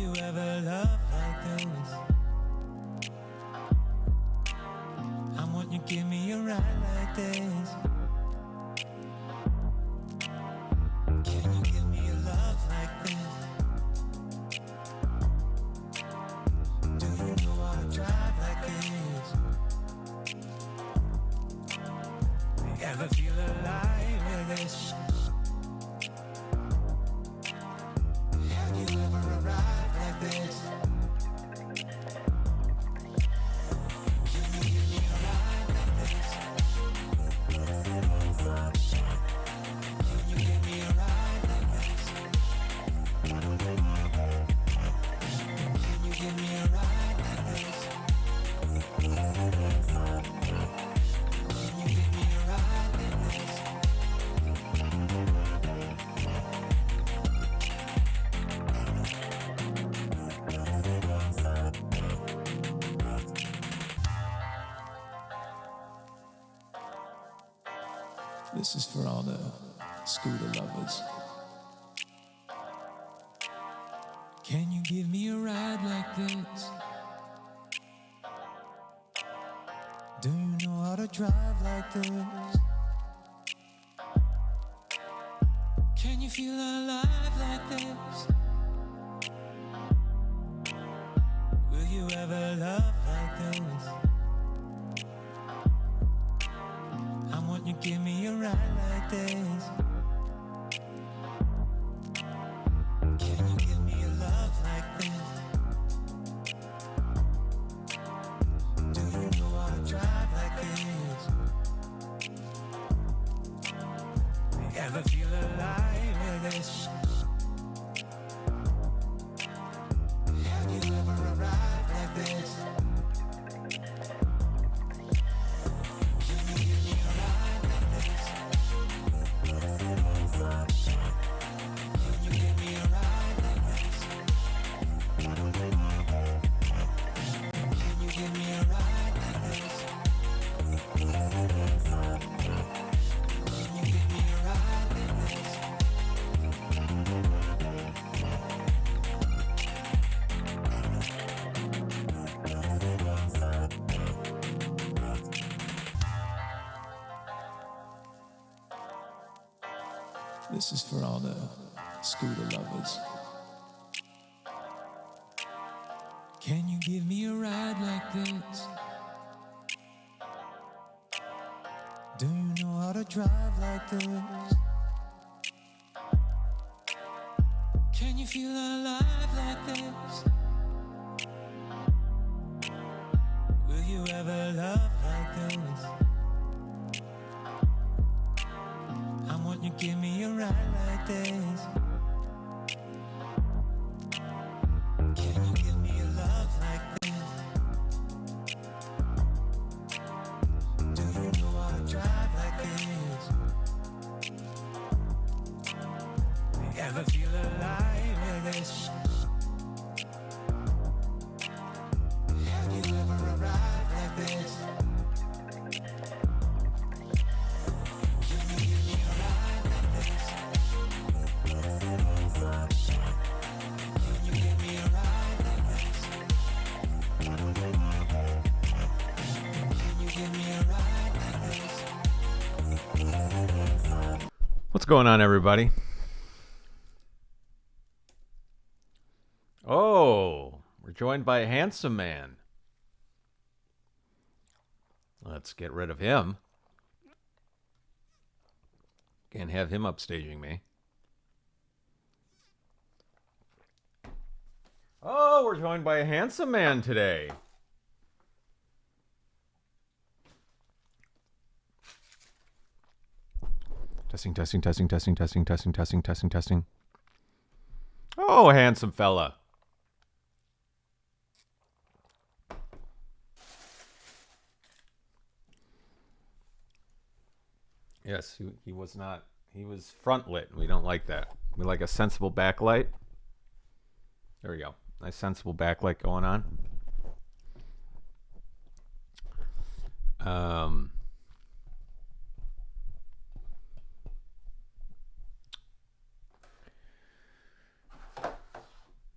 you ever love like this? I'm wanting you give me a ride like this. Can you give me a love like this? Do you know how to drive like this? Ever feel alive with this? Have you ever arrived like this? Can you give me a ride like this? Can you give me a ride like this? Can you give me a ride like this? Can you give me a ride like this? This is for all the scooter lovers. Can you give me a ride like this? Do you know how to drive like this? Can you feel alive like this? Will you ever love like this? I want you to give me a ride like this. Can you give me a love like this? Do you know how to drive like this? Ever feel alive with this? Have you ever arrived like this? Can you give me a ride like this? Can you give me a ride like this? Can you give me a ride like this? Can you give me a ride like this? This is for all the scooter lovers. Can you give me a ride like this? Do you know how to drive like this? Can you feel alive like this? Will you ever love like this? I want you to give me a ride like this. Can you give me a love like this? Do you know how to drive like this? Ever feel alive with this? Have you ever arrived like this? Can you give me a ride like this? Can you give me a ride like this? Can you give me a ride like this? What's going on, everybody? Oh, we're joined by a handsome man. Let's get rid of him. Can't have him upstaging me. Oh, we're joined by a handsome man today. Testing, testing, testing, testing, testing, testing, testing, testing, testing. Oh, handsome fella. Yes, he was not. He was front lit. We don't like that. We like a sensible backlight. There we go. Nice sensible backlight going on.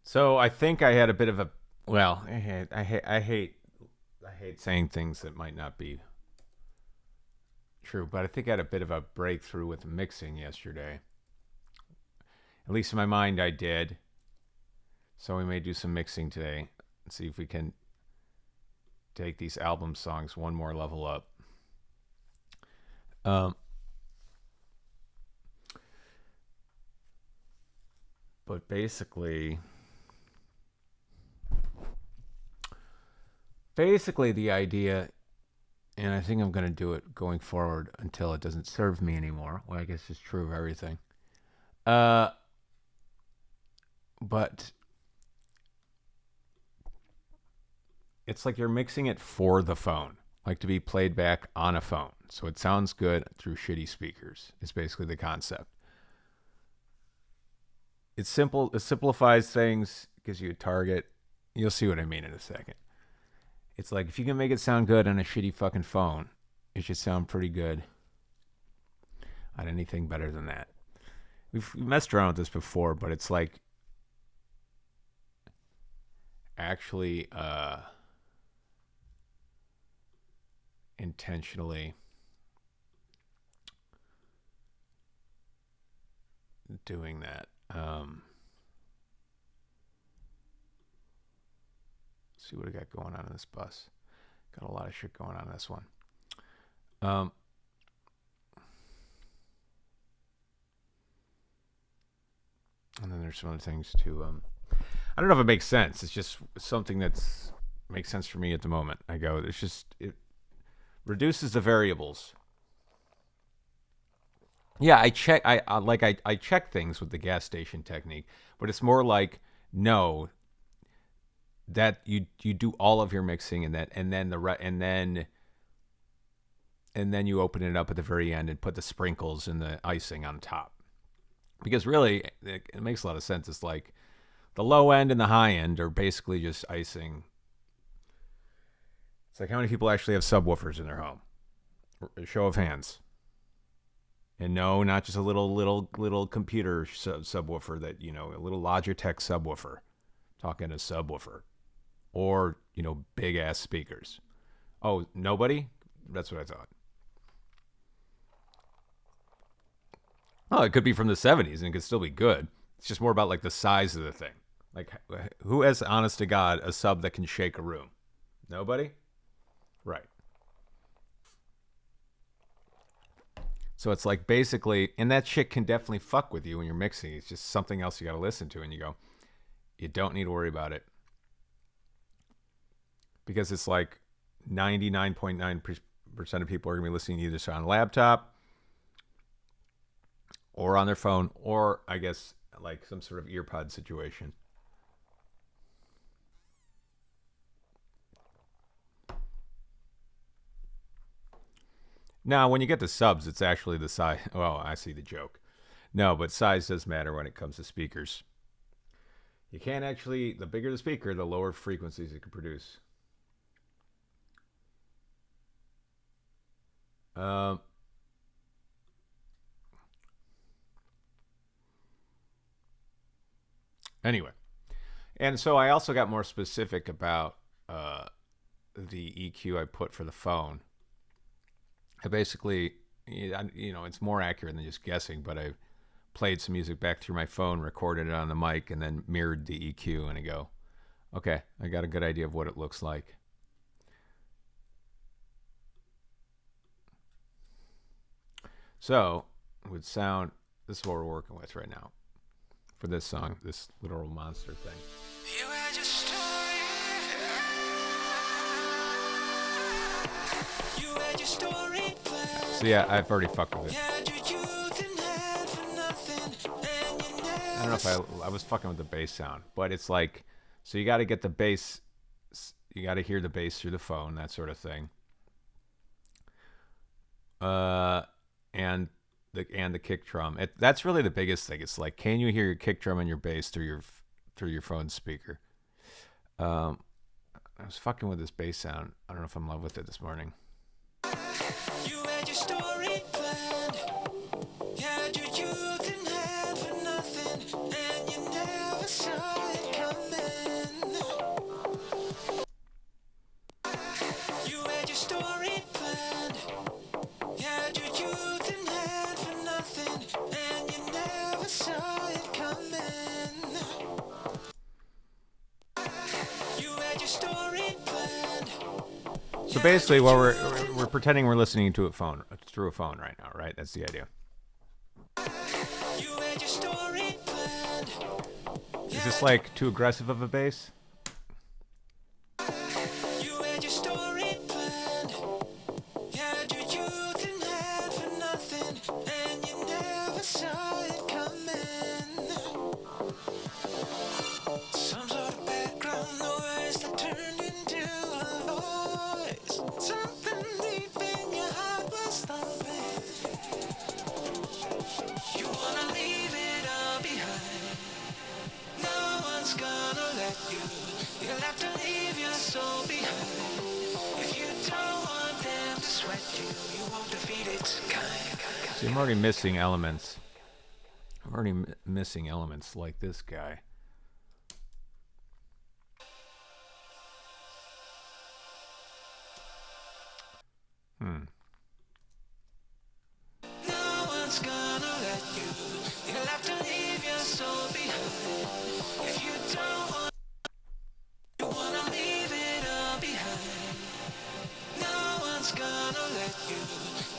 So I think I had a bit of a well. I hate saying things that might not be true, but I think I had a bit of a breakthrough with mixing yesterday. At least in my mind, I did. So we may do some mixing today and see if we can take these album songs one more level up. But basically the idea, and I think I'm going to do it going forward until it doesn't serve me anymore. Well, I guess it's true of everything. But it's like you're mixing it for the phone, like to be played back on a phone. So it sounds good through shitty speakers. It's basically the concept. It's simple. It simplifies things, gives you a target. You'll see what I mean in a second. It's like if you can make it sound good on a shitty fucking phone, it should sound pretty good on anything better than that. We've messed around with this before, but it's like actually intentionally doing that. See what I got going on in this bus. Got a lot of shit going on in this one. And then there's some other things too. I don't know if it makes sense. It's just something that's makes sense for me at the moment. I go, it's just it reduces the variables. Yeah, I check. I check things with the gas station technique, but it's more like no. That you do all of your mixing and then you open it up at the very end and put the sprinkles and the icing on top. Because really, it makes a lot of sense. It's like the low end and the high end are basically just icing. It's like how many people actually have subwoofers in their home? A show of hands. And no, not just a little computer subwoofer that, a little Logitech subwoofer. Talking a subwoofer. Or, big ass speakers. Oh, nobody? That's what I thought. Oh, it could be from the 70s and it could still be good. It's just more about like the size of the thing. Like, who has, honest to God, a sub that can shake a room? Nobody? Right. So it's like basically, and that shit can definitely fuck with you when you're mixing. It's just something else you got to listen to, and you go, you don't need to worry about it. Because it's like 99.9% of people are going to be listening either on a laptop or on their phone, or I guess like some sort of earpod situation. Now, when you get the subs, it's actually the size. Well, I see the joke. No, but size does matter when it comes to speakers. You can't actually, the bigger the speaker, the lower frequencies it can produce. Anyway, and so I also got more specific about the EQ I put for the phone. I basically, it's more accurate than just guessing, but I played some music back through my phone, recorded it on the mic, and then mirrored the EQ, and I go, okay, I got a good idea of what it looks like. So, it would sound, this is what we're working with right now for this song, this literal monster thing. You had your story. You had your story planned. So yeah, I've already fucked with it. You had your youth and had for nothing, and you never I don't know if I was fucking with the bass sound, but it's like, so you got to get the bass, you got to hear the bass through the phone, that sort of thing. And the kick drum. That's really the biggest thing. It's like, can you hear your kick drum and your bass through your phone speaker? I was fucking with this bass sound. I don't know if I'm in love with it this morning. You had your story planned. You had your youth and had for nothing, and you never saw it coming. So basically, what we're pretending we're listening to a phone through a phone right now, right? That's the idea. Is this like too aggressive of a bass? See, I'm already missing elements. I'm already missing elements like this guy. No one's gonna let you. You'll have to leave your soul behind. If you don't want, you wanna leave it all behind. No one's gonna let you.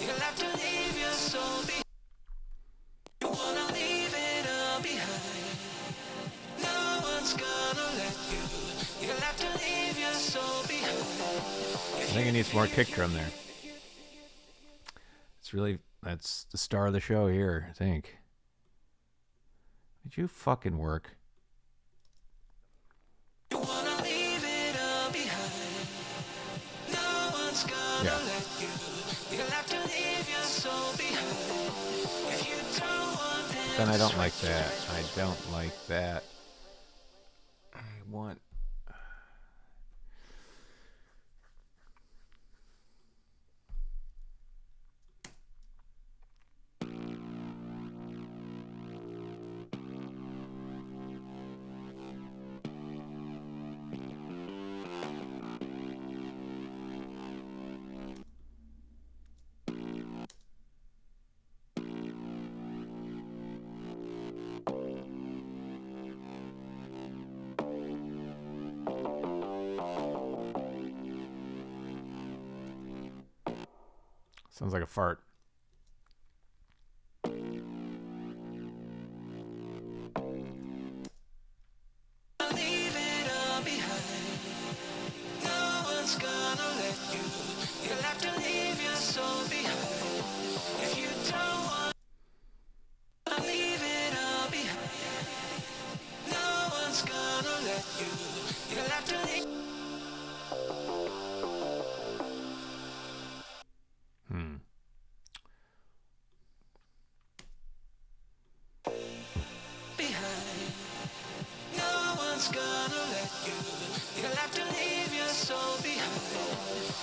You'll have to leave your soul behind. You wanna leave it all behind. No one's gonna let you. You'll have to leave your soul behind. I think it needs more kick drum there. It's really, that's the star of the show here, I think. Did you fucking work? You wanna leave it all behind. No one's gonna let you. You'll have to leave your soul behind. If you don't want them, then I don't like that. I don't like that. I want. Sounds like a fart. Leave it all behind. No one's gonna let you. You'll have to leave your soul behind. If you don't want to leave it all behind. No one's gonna let you. You'll have to leave. Behind. No one's gonna let you. You'll have to leave your soul behind.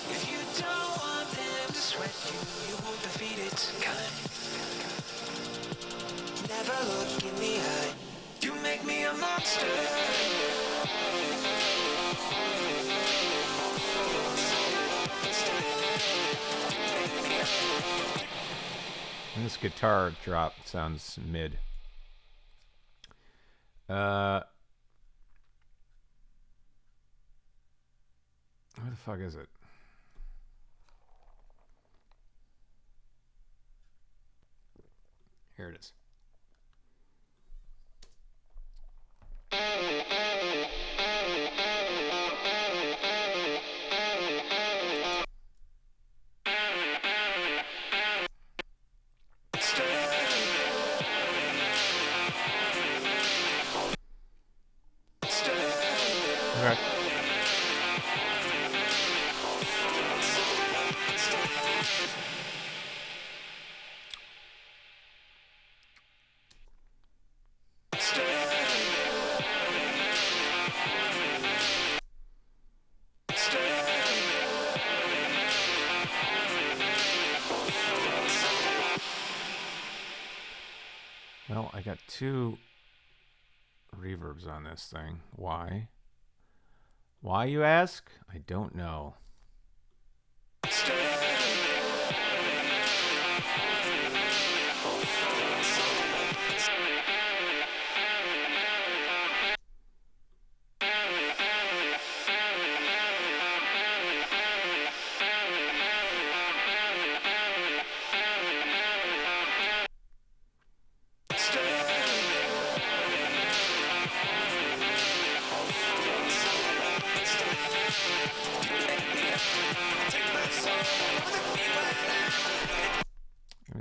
If you don't want them to sweat you, you won't defeat its kind. Never look in the eye. You make me a monster. And this guitar drop sounds mid. Where the fuck is it? Here it is. Okay. Well, I got 2 reverbs on this thing. Why? Why, you ask? I don't know.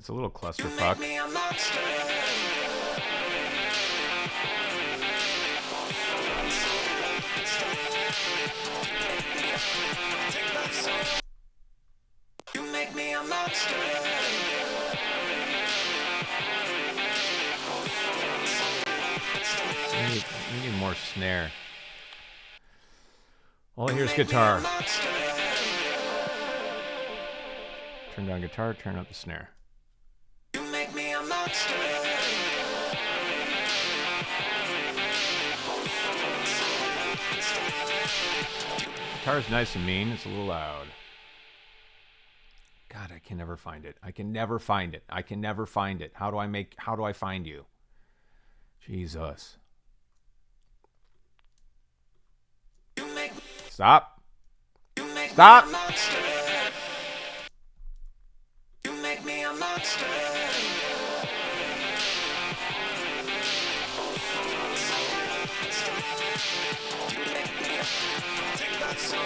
It's a little clusterfuck. You make me a monster. We need more snare. All here's guitar. Turn down guitar, turn up the snare. You make me a monster. Guitar's nice and mean, it's a little loud. God, I can never find it. I can never find it. I can never find it. How do I find you? Jesus. Stop. Stop. You make me a monster. Take that soul.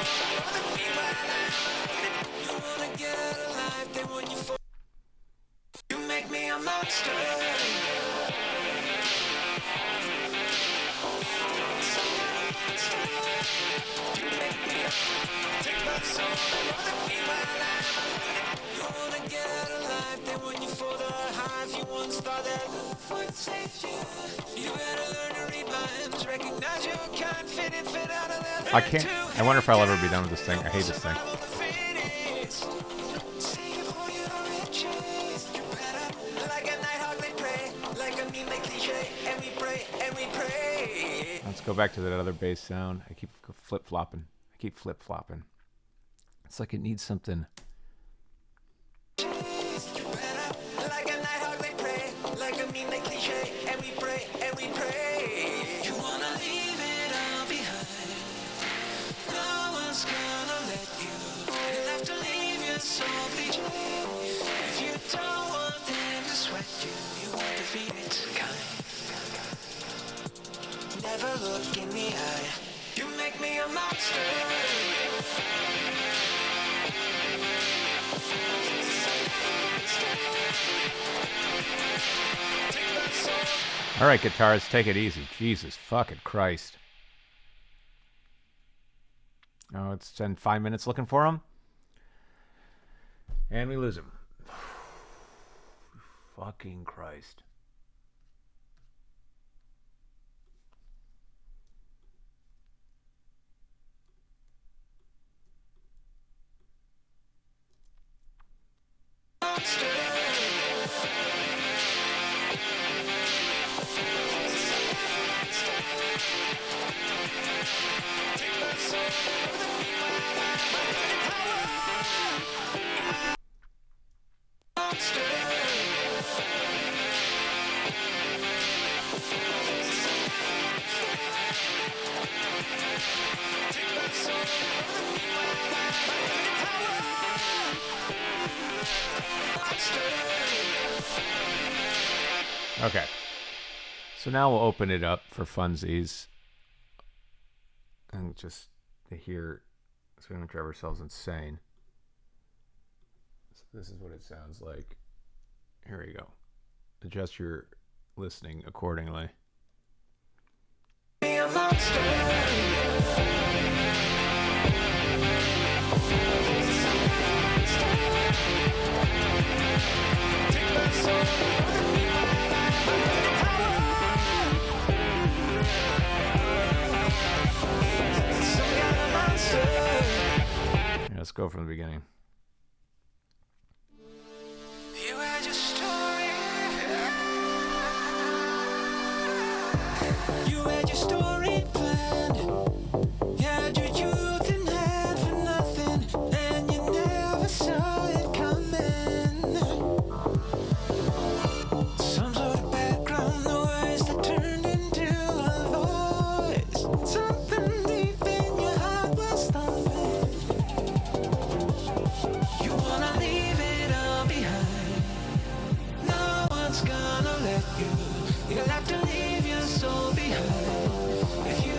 You wanna get out of life, then when you fall, you make me a monster. Take that soul. You wanna get out of life, then when you fall the high, if you once thought that love would save you, you better learn to read minds, recognize you can't fit in, fit out of there. I can't. I wonder if I'll ever be done with this thing. I hate this thing. Let's go back to that other bass sound. I keep flip-flopping. It's like it needs something. Never look in the eye. You make me a monster. All right, guitars, take it easy. Jesus fucking Christ. Oh, it's spend 5 minutes looking for him, and we lose him. Fucking Christ. Okay. So now we'll open it up for funsies. And just to hear, so we don't drive ourselves insane. So this is what it sounds like. Here we go. Adjust your listening accordingly. Be a monster. Yeah, let's go from the beginning. You had your story. You had your story planned. You had your youth in hand for nothing, and you never saw it coming. Some sort of background noise that turned into a voice. Something deep in your heart was thumping. You wanna leave it all behind. No one's gonna let you. You'll have to leave your soul behind. If you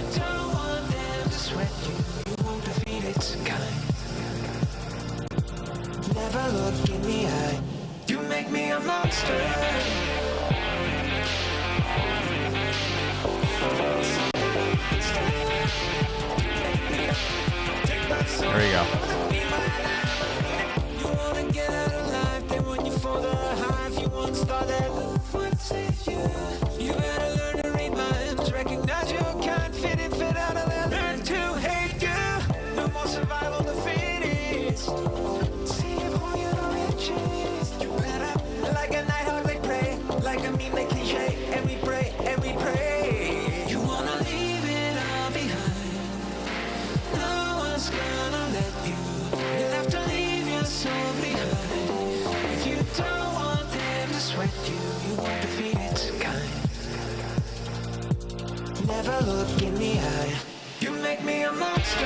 look in the eye. You make me a monster.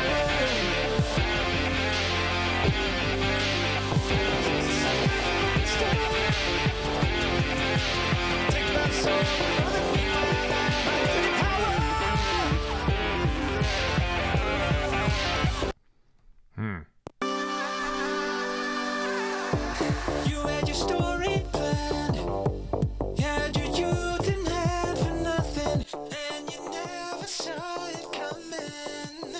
Take my soul, look in my life, I give it power. You had your story planned. You had your youth in hand for nothing, and you never saw it coming.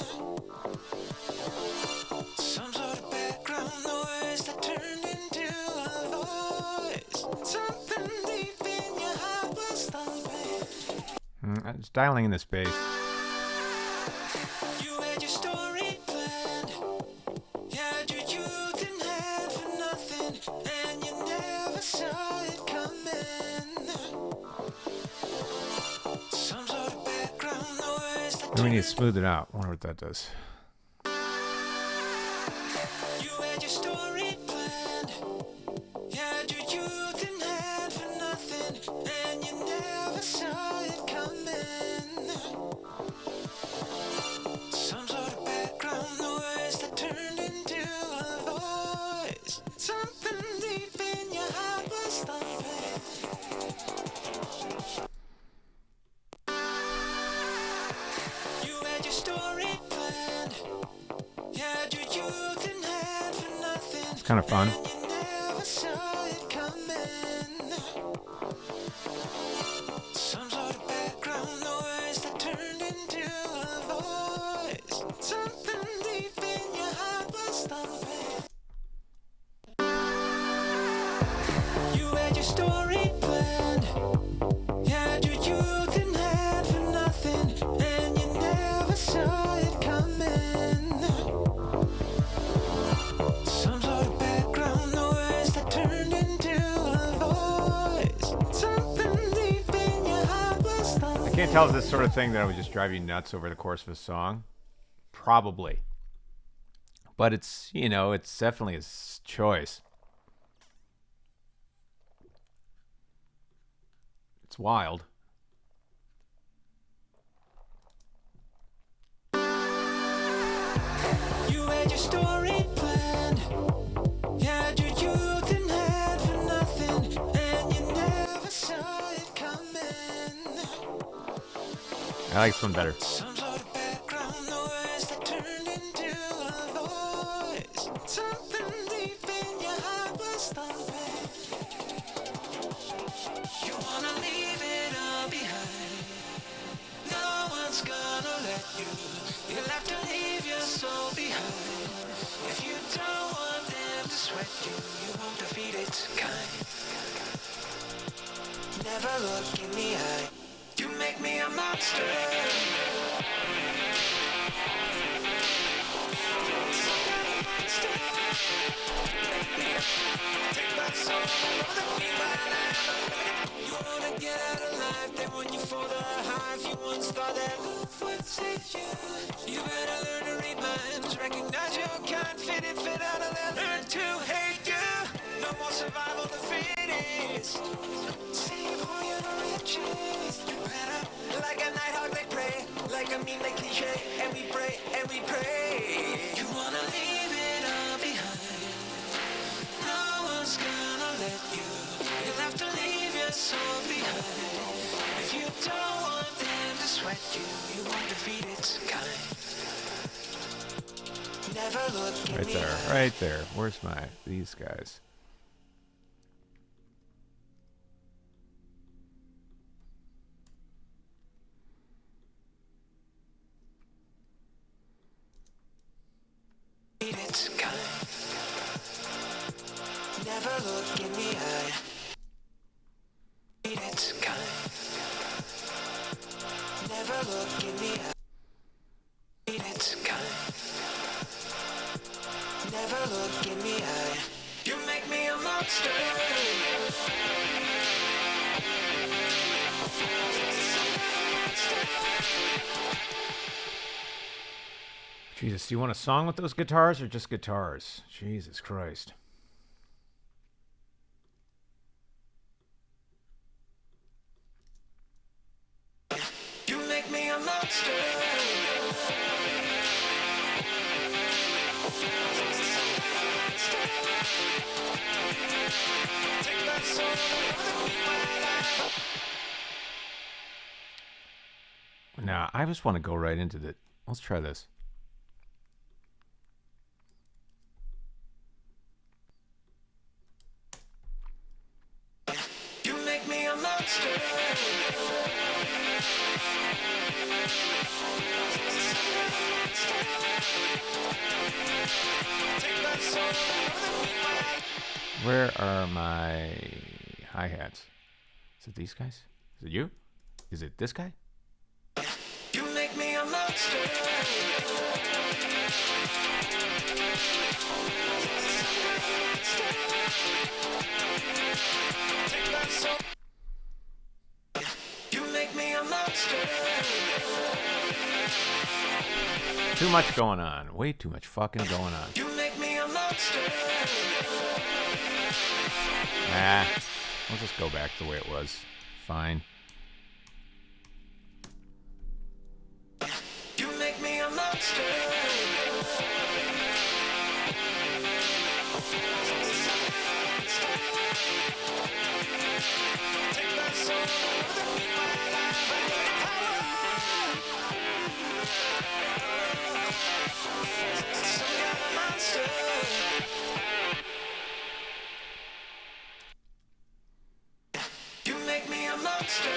Some sort of background noise that turned into a voice. Something deep in your heart was thumping. It's dialing in the space. You had your story planned. You had your youth in hand for nothing, and you never saw it coming. Some sort of background noise that We need to smooth it out. I wonder what that does. you had your story planned. You had your youth in hand for nothing, and you never saw it coming. Some sort of background noise that turned into a voice. Something deep in your heart was thumping. You had your story planned. You had your youth in hand for nothing. It's kind of fun. And you never saw it coming. Some sort of background noise that turned into a voice. Something deep in your heart was thumping. You had your story planned. You had your youth in hand for nothing, and you never saw it coming. Some sort of background noise that turned into a voice. Something deep in your heart was thumping. I can't tell if this sort of thing that would just drive you nuts over the course of a song. Probably. But it's, you know, it's definitely his choice. It's wild. You had your story planned. You had your youth in hand for nothing, and you never saw it coming. I like this one better. Some sort of background noise that turned into a voice. Something deep in your heart was thumping. You wanna leave it all behind. No one's gonna let you. You'll have to leave your soul behind. If you don't want them to sweat you, you won't defeat its kind. Never look in the eye. You make me a monster. Take my soul, look me my life. You wanna get out of life, they want you for the high. If you once thought that love would save you, you better learn to read minds. Recognize your kind, fit out of that. Learn to hate you. No more survival the fittest. Save all your riches. You better, like a nighthawk they pray, like a meme they cliche, and we pray and we pray. You wanna leave it all behind. No one's gonna let you. You'll have to leave your soul behind. If you don't want them to sweat you, you won't defeat its kind. Never look in Right the there. eye. Right there. Where's these guys? It's kind. Never look in the eye. It's kind. Never look in the eye. It's kind. Never look in the eye. You make me a monster. Jesus, do you want a song with those guitars or just guitars? Jesus Christ. You make me a monster. Now, I just want to go right into the... Let's try this. You make me a monster. Where are my hi-hats? Is it these guys? Is it you? Is it this guy? You make me a monster. You make me a monster. Too much going on. Way too much fucking going on. You make me a monster. Nah. We'll just go back the way it was. Fine. You make me a monster. Take my soul, my life, some kind of monster. You make me a monster.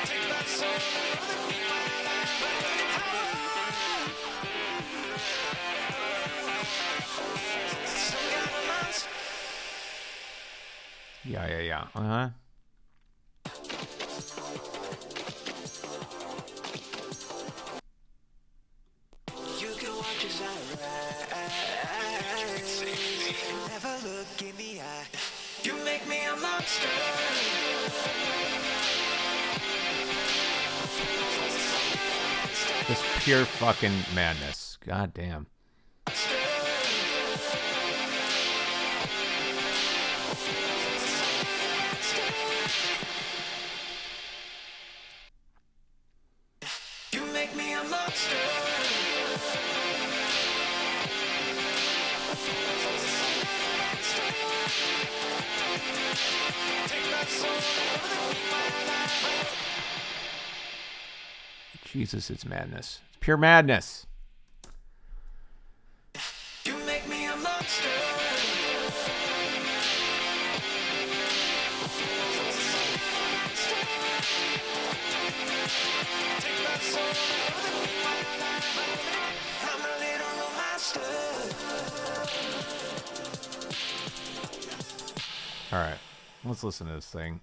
Take my soul, my life, some kind of monster. Yeah. Uh-huh. You can watch as I ride. Never look in the eye. You make me a monster. Just pure fucking madness. God damn. You make me a monster. Take my soul, my life. Jesus, it's madness. It's pure madness. You make me a monster. Take my soul, my life. I'm a little monster. All right. Let's listen to this thing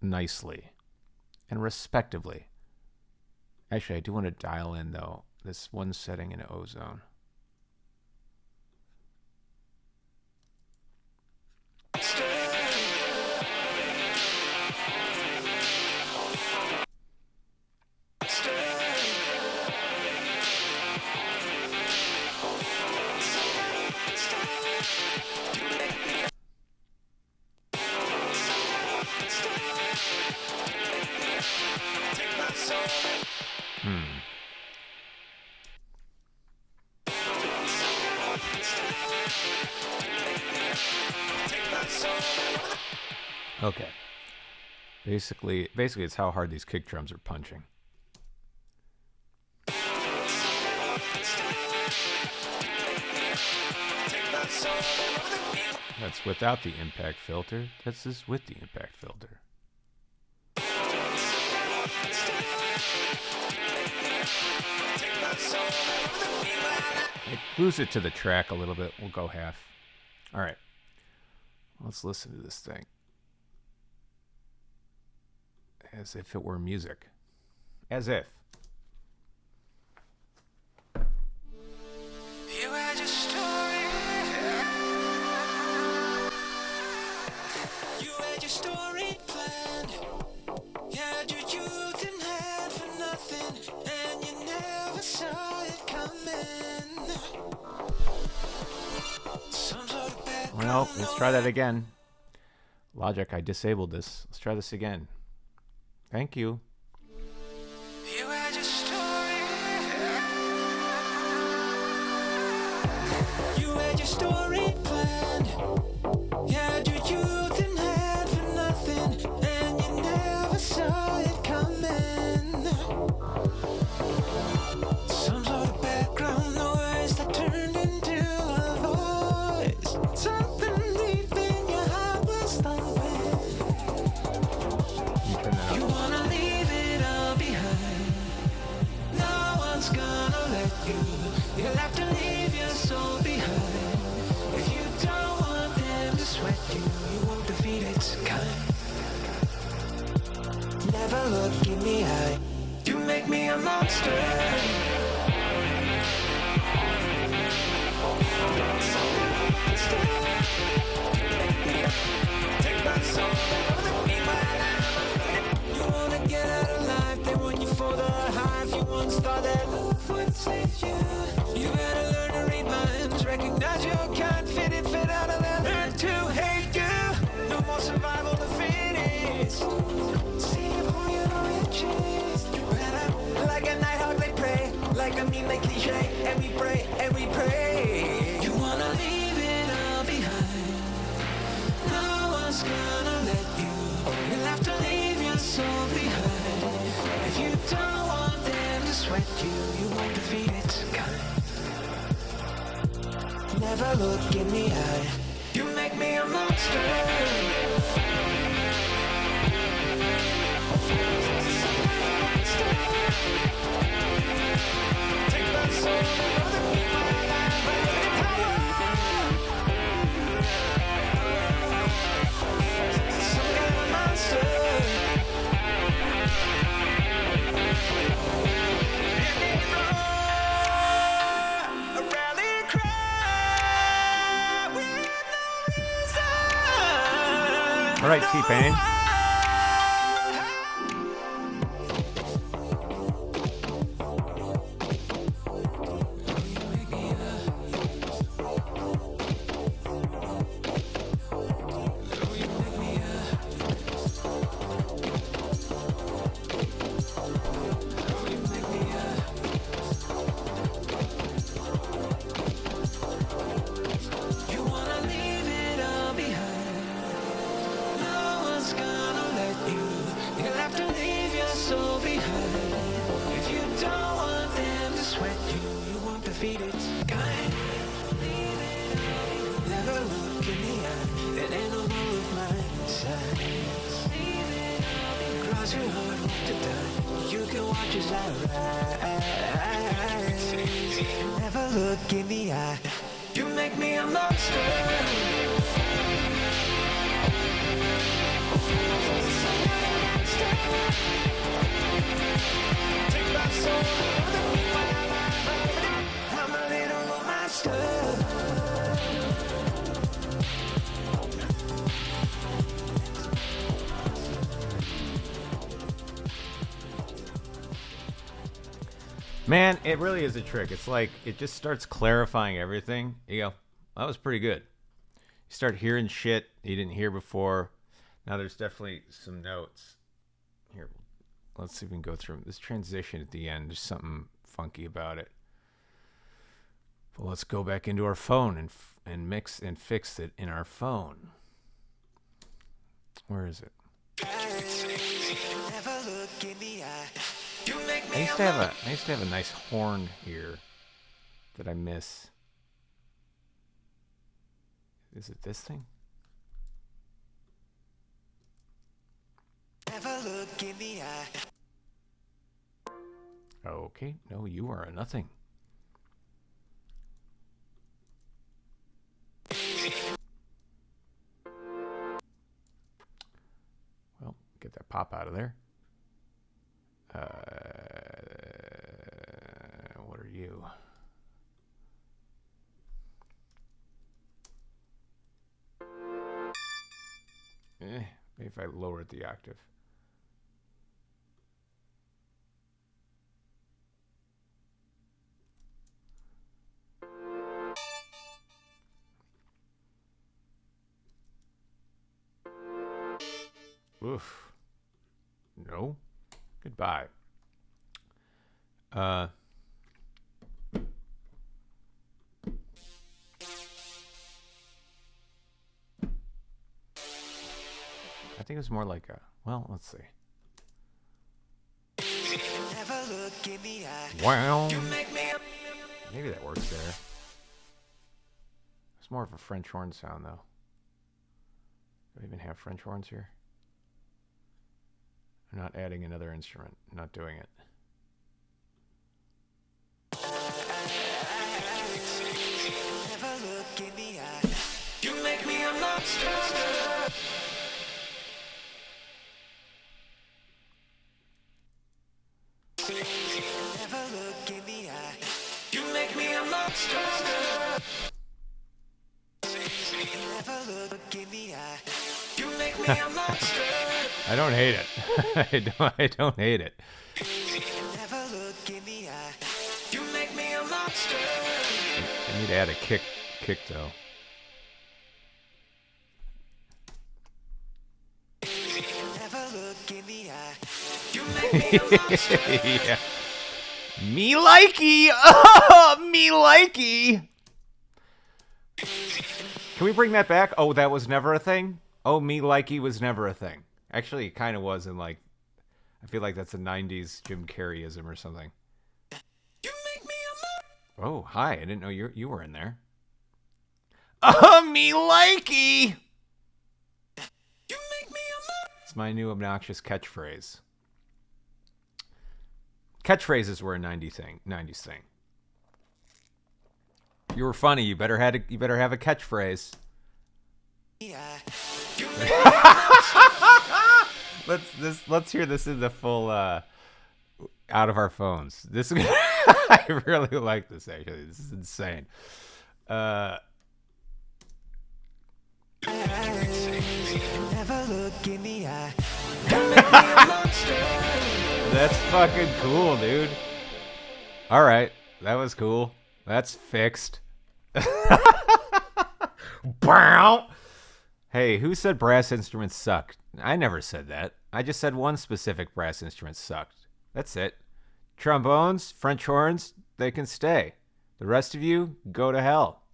nicely and respectively. Actually, I do want to dial in, though, this one setting in ozone. Okay. Basically, it's how hard these kick drums are punching. That's without the impact filter. That's just with the impact filter. Lose it to the track a little bit. We'll go half. All right. Let's listen to this thing. As if it were music. As if. You had your story. You had your story planned. You had your youth in hand for nothing, and you never saw it coming. Some sort of bad Well, let's try that again. Logic, I disabled this. Let's try this again. Thank you. You had your story. You had your story planned. You had your youth in hand for nothing, and you never saw it coming. Some sort of background noise that turned into a voice. Something deep in your heart was thumping. You wanna leave it all behind. No one's gonna let you. You'll have to leave your soul behind. If you don't want them to sweat you, you won't defeat its kind. Never look in the eye. You make me a monster. Take my soul, be my life. You wanna get out of life, they want you for the high. If you once thought that love would save you, you better learn to read minds. Recognize your kind, fit in, fit out of them. Learn to hate you. No more survival to fittest. See who you know you chase. Like a nighthawk they pray, like a meme they cliche, and we pray and we pray. You wanna leave it all behind. No one's gonna let you. You'll have to leave your soul behind. If you don't want them to sweat you, you won't defeat its kind. Never look in the eye. You make me a monster. Take my soul, be my life, some kind of monster. A rally cry with no reason. All right, T-Pain. You wanna leave it all behind. No one's gonna let you. You'll have to leave your soul behind. If you don't want them to sweat you, you won't defeat its kind. Leave it all. Never look in the eye. An animal of my size. Leave it all. Cross your heart, hope to die. You can watch as I rise. Never look in the eye. You make me a monster. Take my soul, I'm a little monster. Man, it really is a trick. It's like it just starts clarifying everything. You go, that was pretty good. You start hearing shit you didn't hear before. Now there's definitely some notes. Here, let's see if we can go through them. This transition at the end, there's something funky about it. Well, let's go back into our phone and mix and fix it in our phone. Where is it? Never look in the eye. I used to have a nice horn here that I miss. Is it this thing? Never look in the eye. Okay, no, you are a nothing. Well, get that pop out of there. What are you? Maybe if I lower the octave. Oof. No. Goodbye. I think it was more like a, well, let's see. Wow. Maybe that works there. It's more of a French horn sound, though. Do I even have French horns here? I'm not adding another instrument. I'm not doing it. Never look in the eye. You make me a monster. Never look in the eye. You make me a monster. Never look in the eye. You make me a monster. I don't hate it. I don't hate it. Never look in the eye. You make me a monster. I need to add a kick though. Never look in the eye. You make me a monster. Yeah. Me likey. Oh, me likey. Can we bring that back? Oh, that was never a thing? Oh, me likey was never a thing. Actually, it kind of was in like, I feel like that's a 90s Jim Carreyism or something. You make me a monster. Oh, hi. I didn't know you were in there. Oh, me likey. You make me a monster. It's my new obnoxious catchphrase. Catchphrases were a 90s thing. You were funny. You better have a catchphrase. Yeah. Let's hear this in the full out of our phones. This I really like this actually. This is insane. Never look in the eye. You make me a monster. That's fucking cool, dude. All right, that was cool. That's fixed. Bow. Hey, who said brass instruments suck? I never said that. I just said one specific brass instrument sucked. That's it. Trombones, French horns, they can stay. The rest of you, go to hell.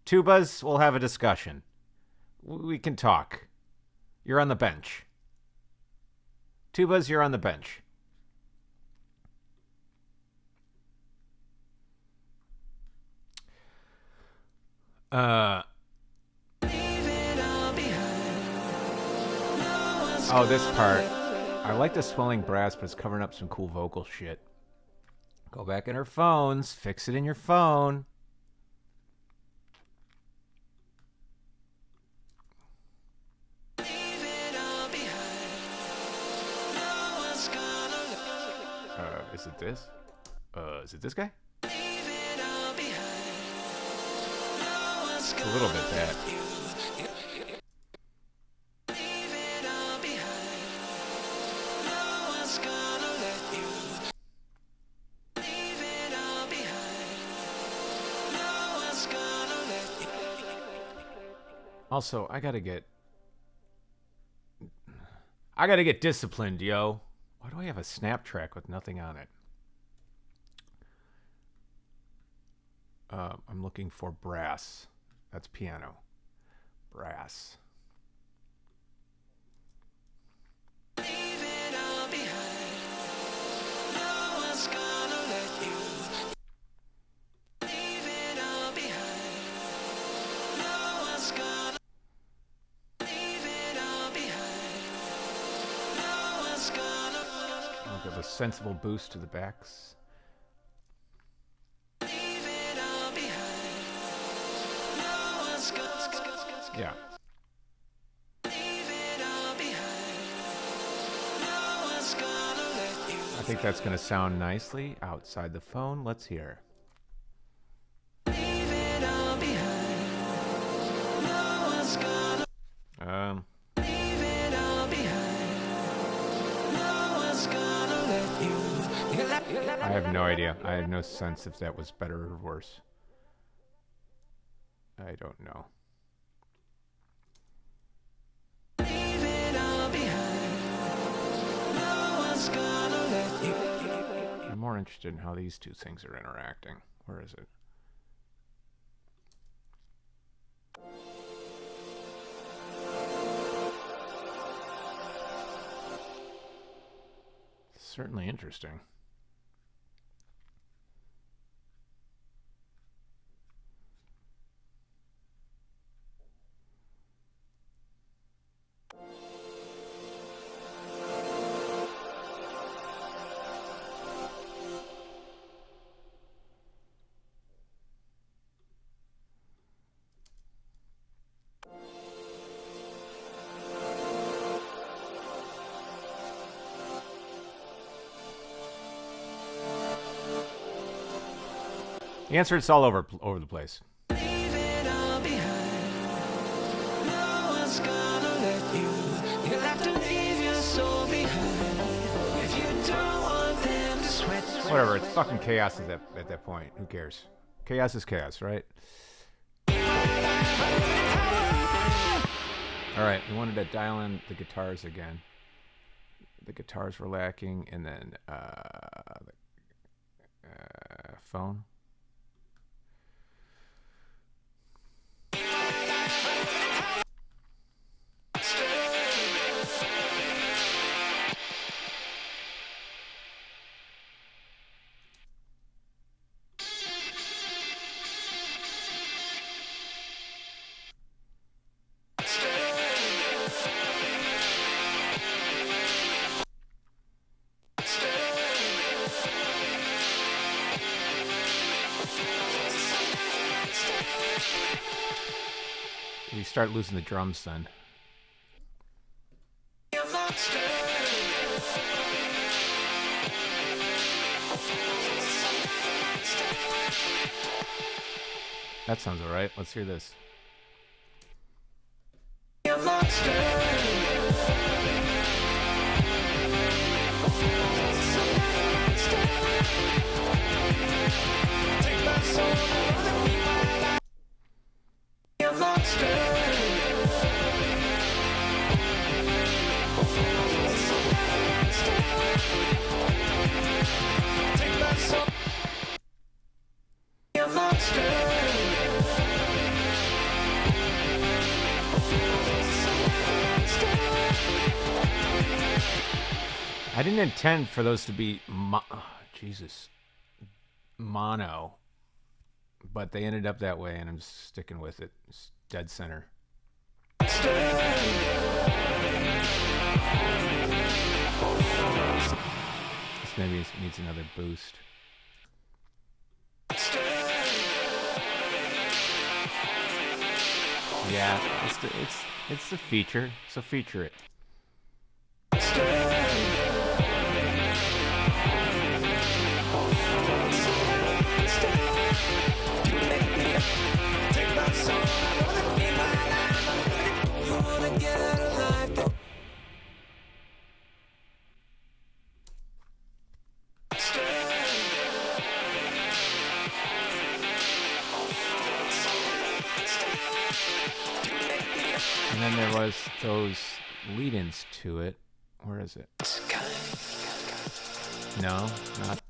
Tubas, we'll have a discussion. We can talk. You're on the bench. Tubas, you're on the bench. Oh, this part. I like the swelling brass, but it's covering up some cool vocal shit. Go back in her phones. Fix it in your phone. Is it this? Is it this guy? It's a little bit that. Also, I gotta get disciplined, yo. Why do I have a snap track with nothing on it? I'm looking for brass. That's piano. Brass. I'll give a sensible boost to the backs. Yeah. I think that's going to sound nicely outside the phone. Let's hear. I have no idea. I have no sense if that was better or worse. I don't know. more interested in how these two things are interacting. Where is it? Certainly interesting. The answer is all over the place. Leave it all behind. No one's gonna let you. You'll have to leave your soul behind. If you don't want them to sweat. Whatever, it's fucking chaos at that point. Who cares? Chaos is chaos, right? Alright, we wanted to dial in the guitars again. The guitars were lacking, and then phone. We start losing the drums then. That sounds alright. Let's hear this. I didn't intend for those to be mono, but they ended up that way, and I'm just sticking with it. It's dead center. This maybe needs another boost. Yeah, it's the feature, so feature it. And then there was those lead-ins to it. Where is it? No,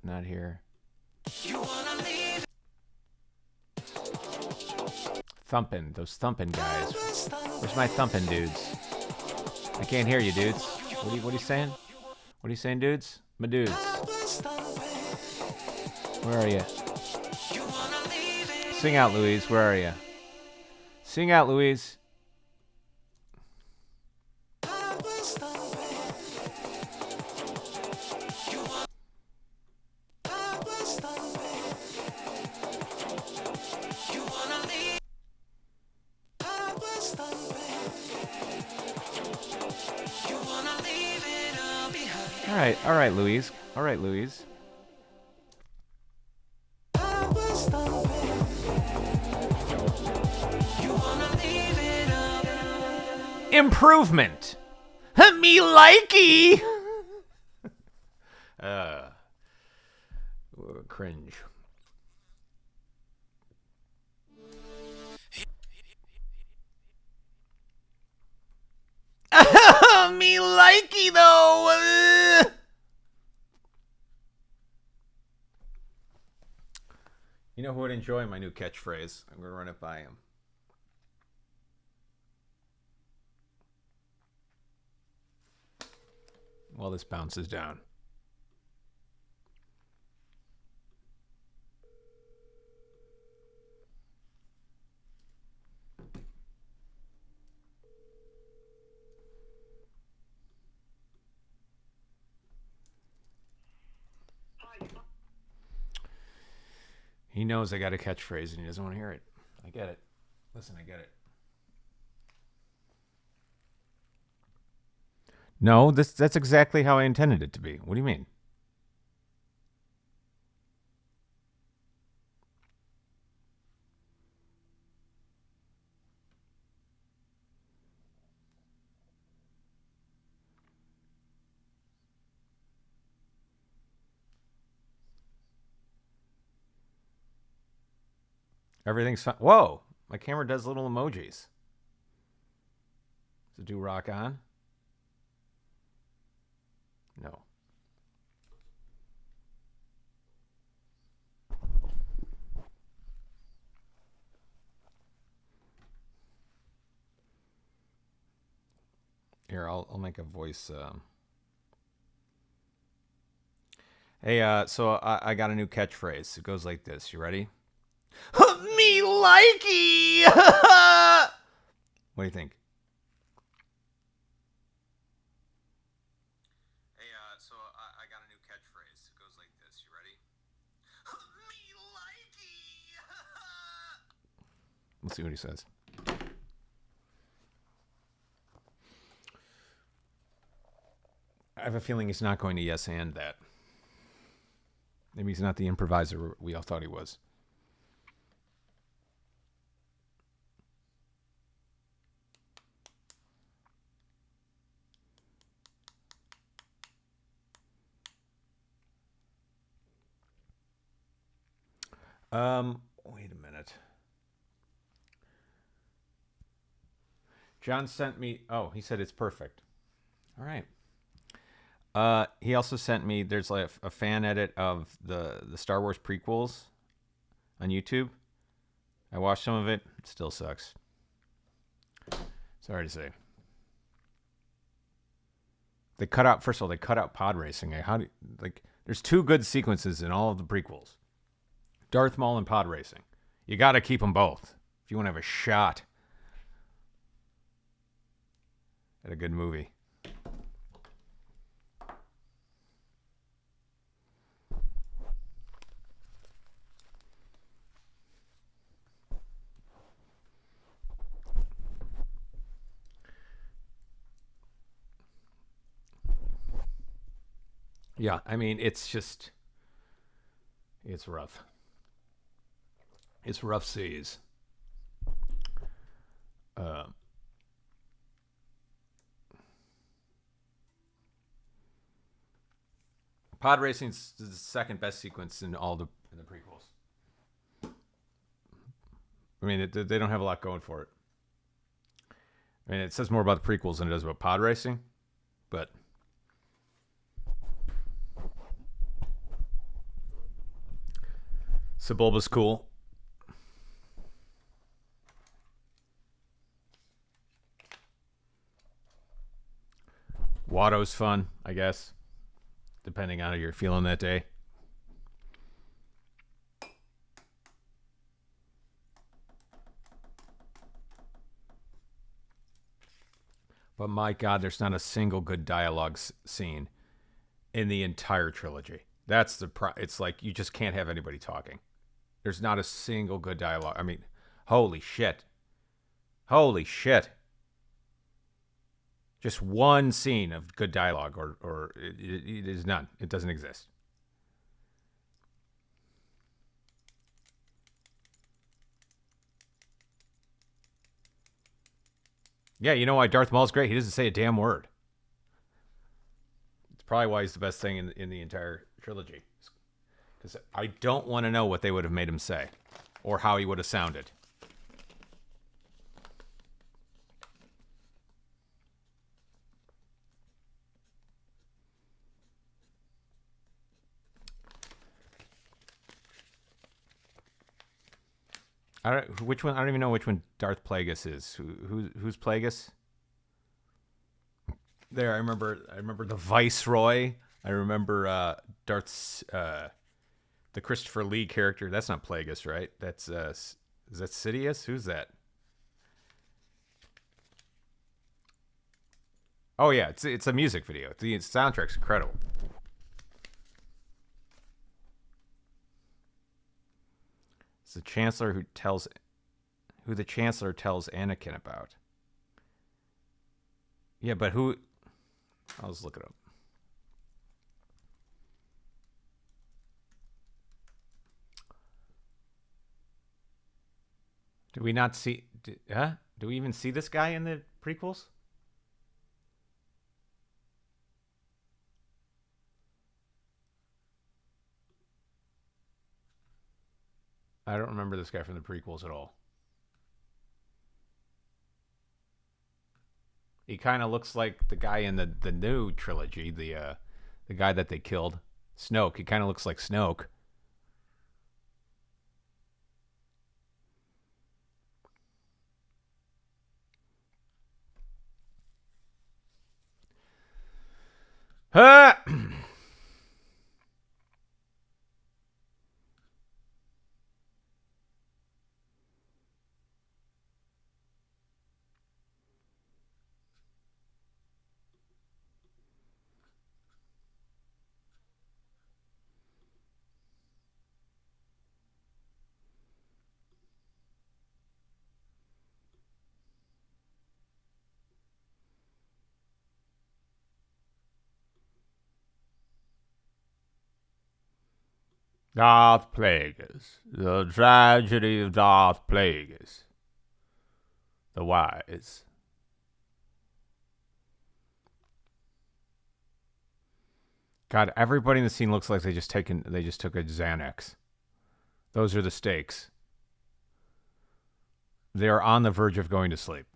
not here. Thumping, those thumping guys. Where's my thumping dudes? I can't hear you, dudes. What are you saying? What are you saying, dudes? My dudes. Where are you? Sing out, Louise. Where are you? Sing out, Louise. All right, Louise. All right, Louise. Improvement. Me likey. Cringe. Me likey though. You know who would enjoy my new catchphrase? I'm going to run it by him. While this bounces down. He knows I got a catchphrase and he doesn't want to hear it. I get it. Listen, I get it. No, that's exactly how I intended it to be. What do you mean? Everything's fine. Whoa! My camera does little emojis. Does it do rock on? No. Here, I'll make a voice. Hey, so I got a new catchphrase. It goes like this. You ready? Me likey! What do you think? Hey, so I got a new catchphrase. It goes like this. You ready? Me likey! Let's see what he says. I have a feeling he's not going to yes and that. Maybe he's not the improviser we all thought he was. Wait a minute. John sent me. Oh, he said it's perfect. All right. He also sent me. There's like a fan edit of the Star Wars prequels on YouTube. I watched some of it. It still sucks. Sorry to say. They cut out. First of all, they cut out pod racing. There's two good sequences in all of the prequels. Darth Maul and pod racing. You got to keep them both if you want to have a shot at a good movie. Yeah, I mean, it's rough. It's rough seas. Pod racing's the second best sequence in all the prequels. I mean, they don't have a lot going for it. I mean, it says more about the prequels than it does about pod racing, but Sebulba's cool. Watto's fun, I guess, depending on how you're feeling that day. But my God, there's not a single good dialogue scene in the entire trilogy. That's the it's like you just can't have anybody talking. There's not a single good dialogue. I mean, holy shit. Holy shit. Just one scene of good dialogue, or it is none. It doesn't exist. Yeah, you know why Darth Maul's great? He doesn't say a damn word. It's probably why he's the best thing in the entire trilogy. Because I don't want to know what they would have made him say, or how he would have sounded. Which one? I don't even know which one Darth Plagueis is. Who's Plagueis? There, I remember the Viceroy. I remember Darth's the Christopher Lee character. That's not Plagueis, right? That's is that Sidious? Who's that? Oh yeah, it's a music video. The soundtrack's incredible. It's the Chancellor who the Chancellor tells Anakin about. Yeah, but who? I'll just look it up. Do we not see? Do we even see this guy in the prequels? I don't remember this guy from the prequels at all. He kind of looks like the guy in the new trilogy, the guy that they killed, Snoke. He kind of looks like Snoke. Darth Plagueis. The tragedy of Darth Plagueis. The Wise. God, everybody in the scene looks like they just took a Xanax. Those are the stakes. They are on the verge of going to sleep.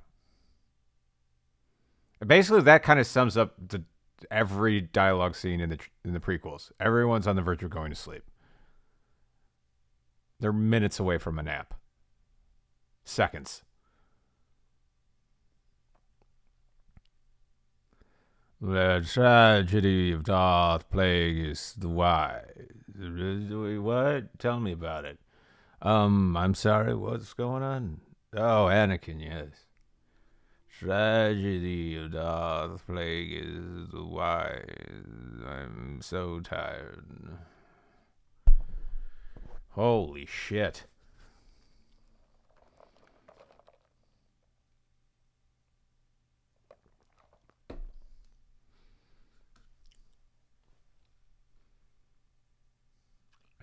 Basically, that kind of sums up every dialogue scene in the prequels. Everyone's on the verge of going to sleep. They're minutes away from a nap. Seconds. The tragedy of Darth Plagueis the Wise. What? Tell me about it. I'm sorry, what's going on? Oh, Anakin, yes. Tragedy of Darth Plagueis the Wise. I'm so tired. Holy shit.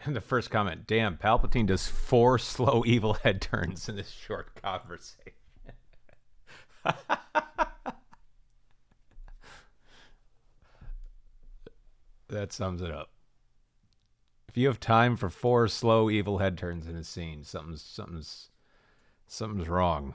And the first comment, damn, Palpatine does 4 slow evil head turns in this short conversation. That sums it up. If you have time for 4 slow evil head turns in a scene, something's wrong.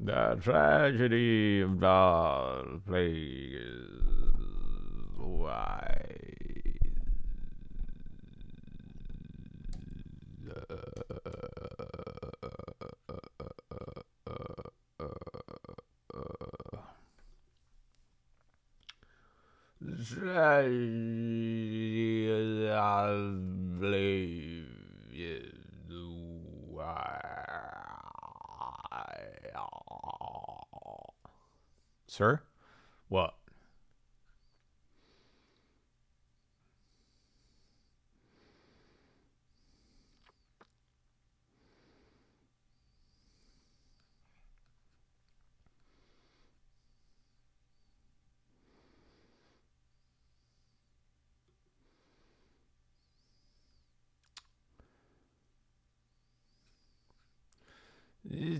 The tragedy of Darth Plagueis Wise. Sir? What?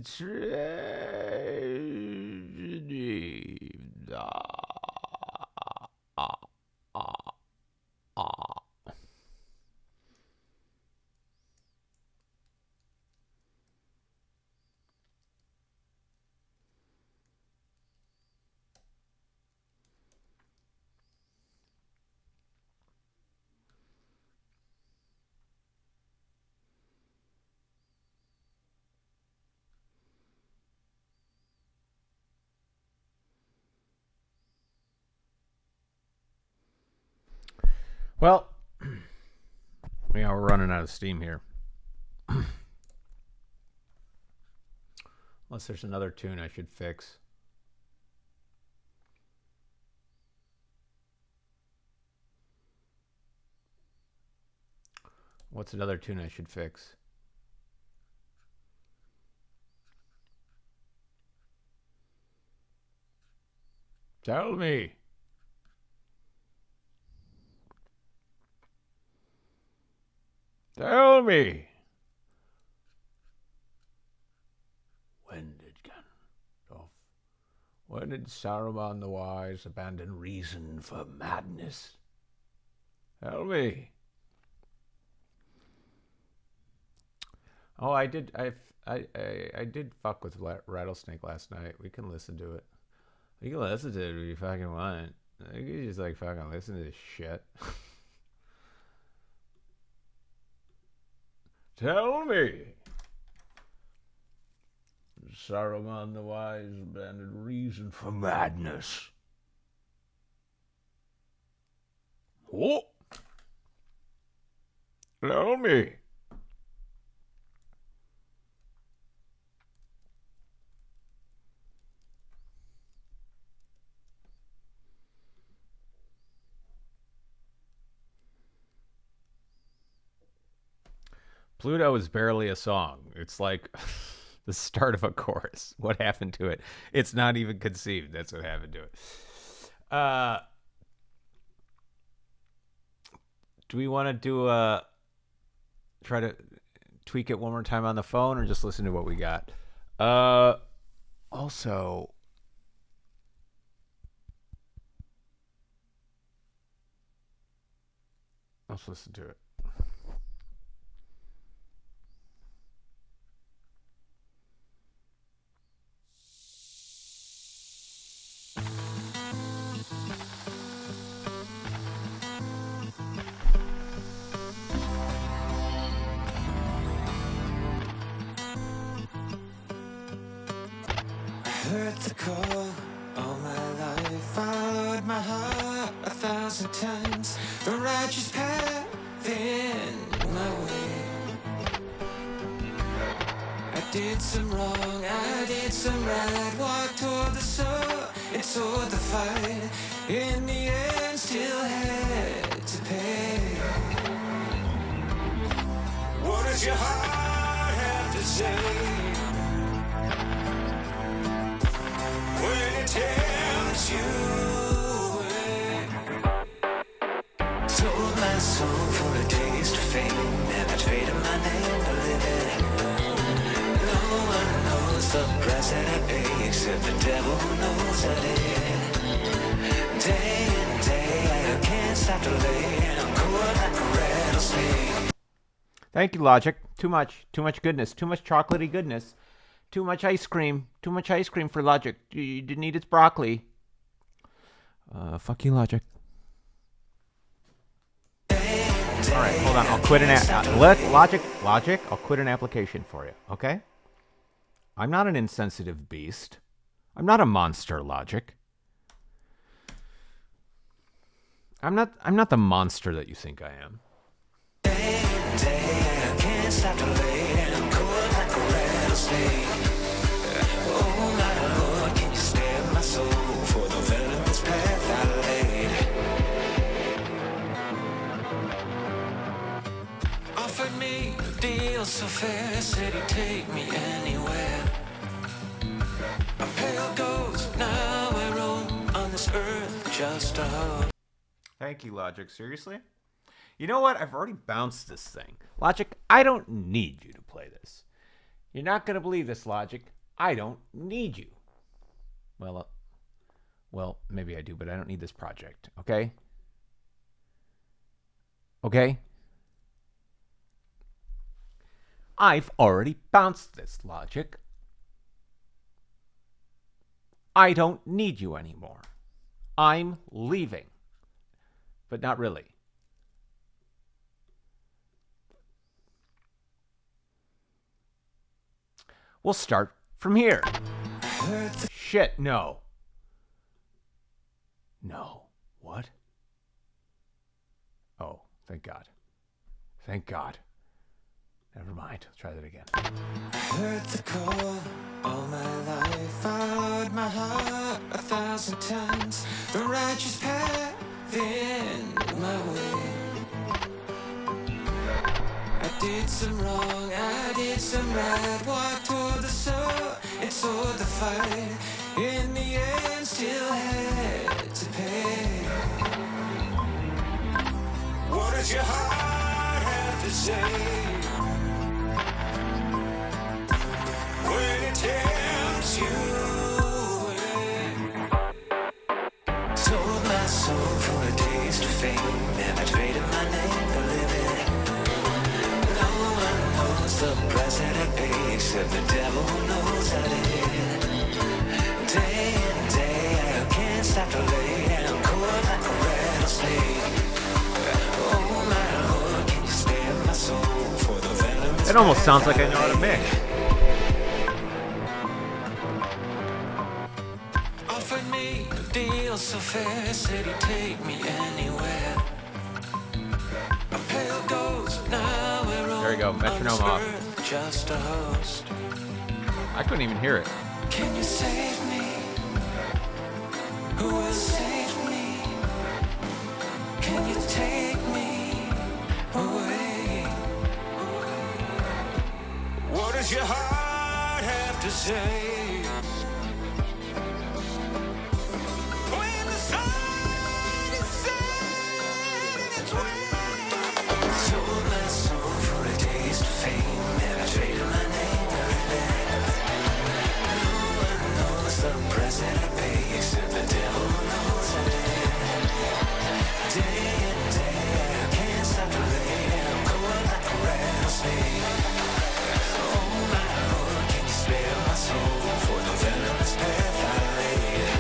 Tragedy. Well, yeah, we're running out of steam here. Unless there's another tune I should fix. What's another tune I should fix? Tell me. Tell me. When did Saruman the Wise abandon reason for madness? Tell me. Oh, I did fuck with Rattlesnake last night. We can listen to it. You can listen to it if you fucking want. You can just like fucking listen to this shit. Tell me. Saruman the Wise abandoned reason for madness. Oh. Tell me. Pluto is barely a song. It's like the start of a chorus. What happened to it? It's not even conceived. That's what happened to it. Do we want to try to tweak it one more time on the phone, or just listen to what we got? Also, let's listen to it. Heard the call all my life, followed my heart 1,000 times. The righteous path in my way. I did some wrong, I did some right. Walked toward the soul and toward the fight. In the end, still had to pay. What does your heart have to say? When it tempts you away. Sold my soul for a taste of fame. Never traded my name to live it. No one knows the price that I pay, except the devil who knows I did. Day and day I can't stop delaying. I'm cold like a rattlesnake. Thank you, Logic. Too much goodness. Too much chocolatey goodness. Too much ice cream. Too much ice cream for Logic. You didn't eat its broccoli. Fuck you, Logic. All right, hold on. I'll quit Logic. I'll quit an application for you. Okay? I'm not an insensitive beast. I'm not a monster, Logic. I'm not the monster that you think I am. I can't stop delaying. I'm cold like a rattlesnake. Oh my Lord, can you spare my soul for the venomous path I laid? Offered me a deal so fair, said he'd take me anywhere. A pale ghost, now I roam on this earth just a hope. Thank you, Logic. Seriously? You know what? I've already bounced this thing. Logic, I don't need you to play this. You're not going to believe this, Logic. I don't need you. Well, maybe I do, but I don't need this project, okay? Okay? I've already bounced this, Logic. I don't need you anymore. I'm leaving. But not really. We'll start from here. Shit, no. No. What? Oh. Thank God. Thank God. Never mind. Let's try that again. I heard the call all my life. I lowered my heart 1,000 times. The righteous path in my way. I did some wrong, I did some right. Walked toward the soul and toward the fight. In the end, still had to pay. What does your heart have to say when it tempts you away? Sold my soul for a taste of fame. Never traded my name for living. No one knows the price that I pay, except the devil knows I did. Day in, day out, can't stop to lay down, cold like a rattlesnake. Oh my Lord, can you spare my soul for the venomous? It almost sounds like I know how to mix. Offered me a deal so fair, said he'd take me anywhere. A pale ghost, now we're all There you go, metronome off. Earth, just a host. I couldn't even hear it. Can you save me? Who will save me? Can you take me away? What does your heart have to say? When the sun is setting its way. Sold my soul for a taste of fame. Never traded my name for revenge. No one knows the price that I pay, except the devil knows I did. Day in, day out, can't stop to lay down, cold like a rattlesnake. Oh my Lord, can you spare my soul for the venomous path I laid?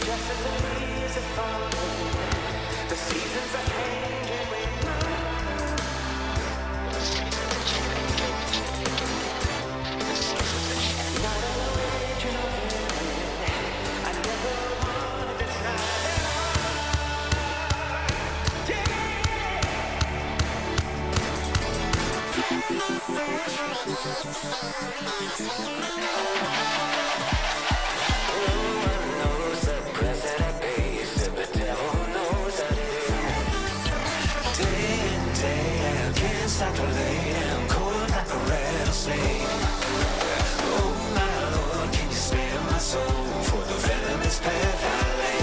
Just as the leaves are falling, the seasons are changing with not an original feeling. I never wanted this knows the price that I pay, except the devil knows I did. Day in, day out, can't stop to lay down, cold like a rattlesnake. Oh my Lord, can you spare my soul for the venomous path I laid?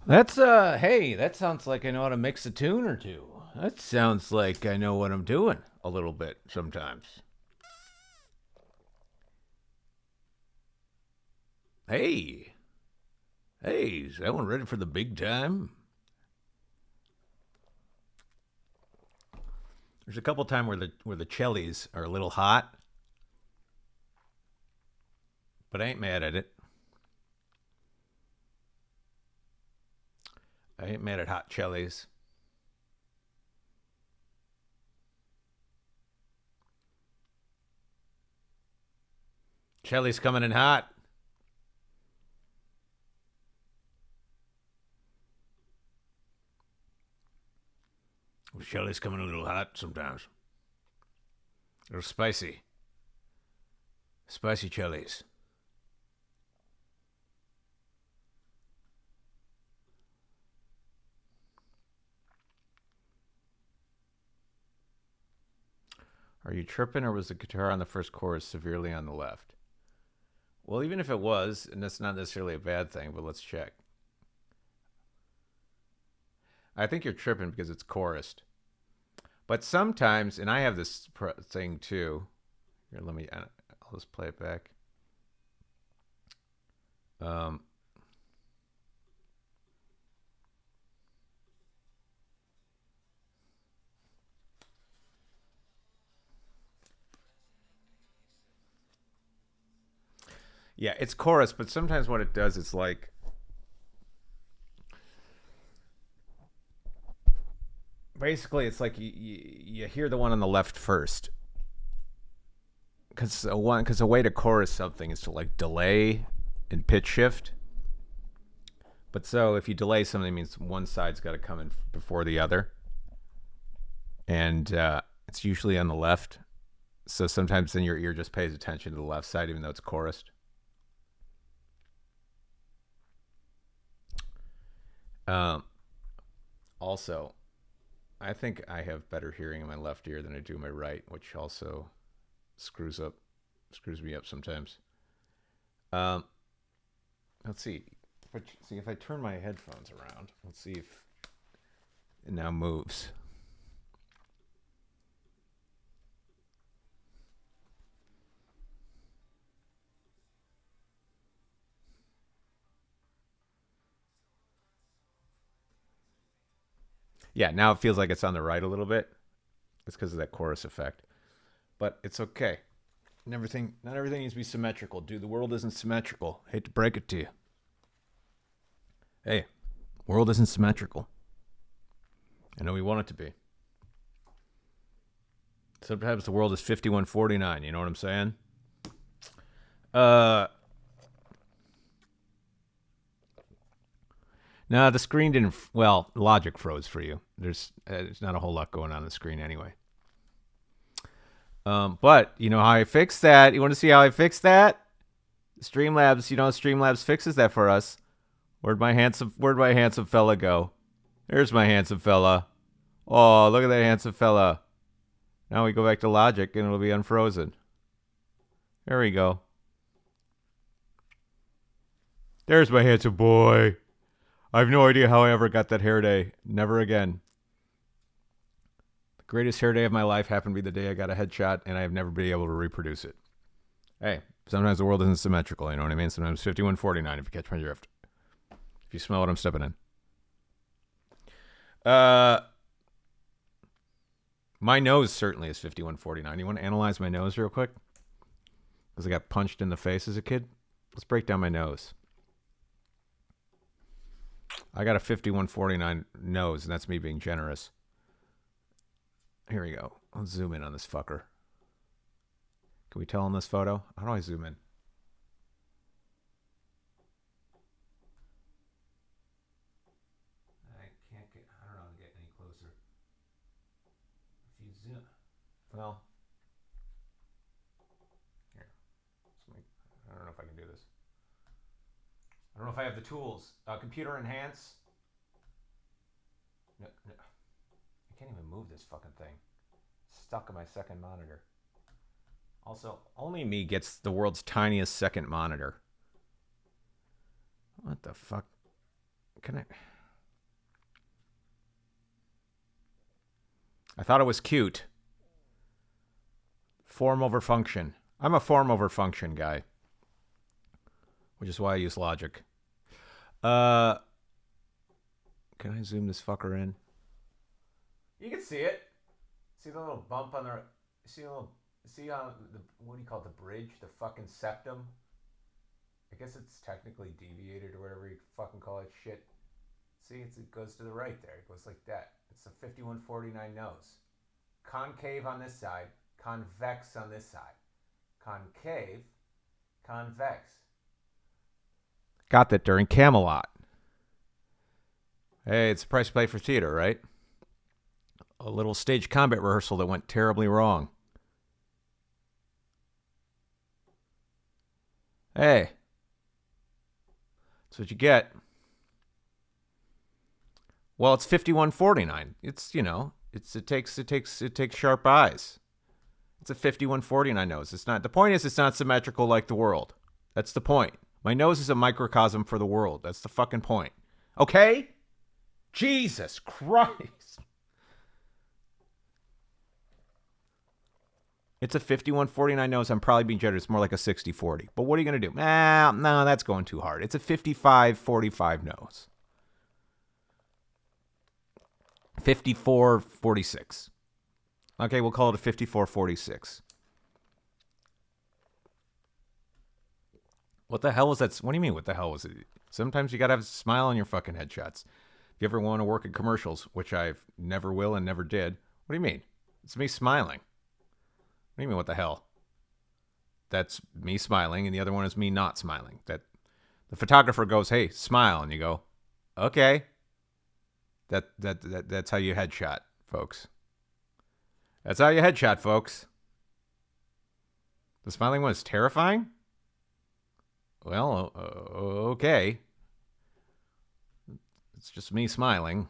That's hey, that sounds like I know how to mix a tune or two. That sounds like I know what I'm doing a little bit sometimes. Hey. Hey, is that one ready for the big time? There's a couple times where the cellies are a little hot. But I ain't mad at it. I ain't mad at hot cellies. Cellies coming in hot. Cellies coming a little hot sometimes. A little spicy. Spicy cellies. Are you tripping, or was the guitar on the first chorus severely on the left? Well, even if it was, and that's not necessarily a bad thing, but let's check. I think you're tripping because it's chorused. But sometimes, and I have this thing too. Here, I'll just play it back. Yeah, it's chorus, but sometimes what it does is like basically it's like you hear the one on the left first. Because a way to chorus something is to like delay and pitch shift. But so if you delay something, it means one side's got to come in before the other. And it's usually on the left. So sometimes then your ear just pays attention to the left side, even though it's chorused. Also, I think I have better hearing in my left ear than I do in my right, which also screws me up sometimes. Let's see. If I turn my headphones around, let's see if it now moves. Yeah, now it feels like it's on the right a little bit. It's because of that chorus effect. But it's okay. Not everything needs to be symmetrical. Dude, the world isn't symmetrical. Hate to break it to you. Hey, world isn't symmetrical. I know we want it to be. Sometimes the world is 5149. You know what I'm saying? No, the screen didn't. Well, logic froze for you. There's not a whole lot going on the screen anyway. But you know how I fixed that? You want to see how I fixed that? Streamlabs, Streamlabs fixes that for us. Where'd my handsome fella go? There's my handsome fella. Oh, look at that handsome fella. Now we go back to logic and it'll be unfrozen. There we go. There's my handsome boy. I have no idea how I ever got that hair day. Never again. The greatest hair day of my life happened to be the day I got a headshot, and I have never been able to reproduce it. Hey, sometimes the world isn't symmetrical, you know what I mean? Sometimes 5149 if you catch my drift. If you smell what I'm stepping in. My nose certainly is 5149. You want to analyze my nose real quick? Because I got punched in the face as a kid. Let's break down my nose. I got a 5149 nose, and that's me being generous. Here we go. Let's zoom in on this fucker. Can we tell in this photo? How do I zoom in? I don't know how to get any closer. If you zoom, well, here. I don't know if I can do this. I don't know if I have the tools. Computer enhance. No. I can't even move this fucking thing. It's stuck in my second monitor. Also, only me gets the world's tiniest second monitor. What the fuck? I thought it was cute. Form over function. I'm a form over function guy. Which is why I use logic. Can I zoom this fucker in? You can see it. See the little bump on the... See on the... What do you call it? The bridge? The fucking septum? I guess it's technically deviated or whatever you fucking call it shit. See, it goes to the right there. It goes like that. It's a 5149 nose. Concave on this side. Convex on this side. Concave. Convex. Got that during Camelot. Hey, it's a price to pay for theater, right? A little stage combat rehearsal that went terribly wrong. Hey. That's what you get. Well, it's 5149. It's, it takes sharp eyes. It's a 5149 nose. It's not, the point is it's not symmetrical like the world. That's the point. My nose is a microcosm for the world. That's the fucking point. Okay? Jesus Christ. It's a 5149 nose. I'm probably being generous. It's more like a 6040. But what are you going to do? No, that's going too hard. It's a 5545 nose. 5446. Okay, we'll call it a 5446. What the hell was that? What do you mean, what the hell was it? Sometimes you gotta have a smile on your fucking headshots. If you ever want to work in commercials, which I never will and never did, what do you mean? It's me smiling. What do you mean, what the hell? That's me smiling, and the other one is me not smiling. That the photographer goes, "Hey, smile," and you go, "Okay." That's how you headshot, folks. That's how you headshot, folks. The smiling one is terrifying? Well, okay. It's just me smiling.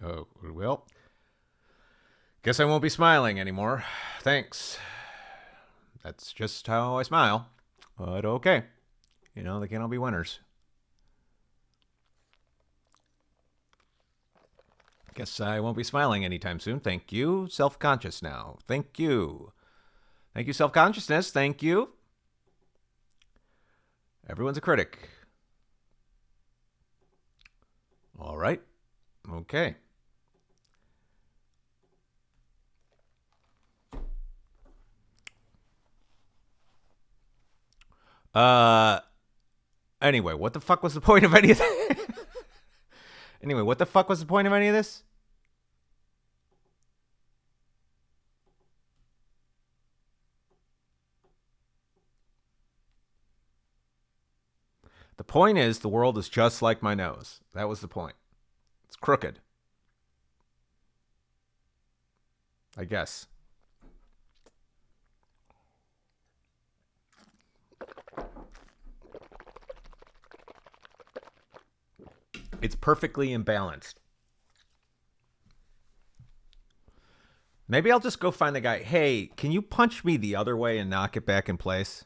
Oh, well. Guess I won't be smiling anymore. Thanks. That's just how I smile. But okay. You know, they can all be winners. Guess I won't be smiling anytime soon. Thank you. Self-conscious now. Thank you. Thank you, self-consciousness. Thank you. Everyone's a critic. All right. Okay. Anyway, what the fuck was the point of any of this? Anyway, what the fuck was the point of any of this? The point is, the world is just like my nose. That was the point. It's crooked. I guess. It's perfectly imbalanced. Maybe I'll just go find the guy. Hey, can you punch me the other way and knock it back in place?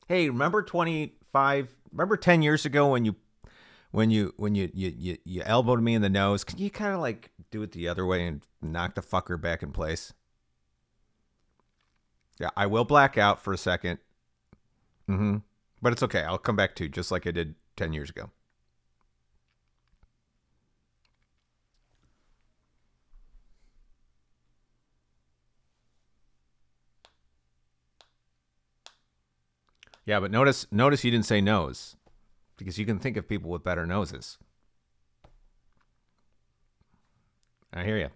Hey, remember 10 years ago when you elbowed me in the nose? Can you kind of like do it the other way and knock the fucker back in place? Yeah, I will black out for a second. But it's okay. I'll come back to just like I did 10 years ago. Yeah, but notice you didn't say nose, because you can think of people with better noses. I hear you.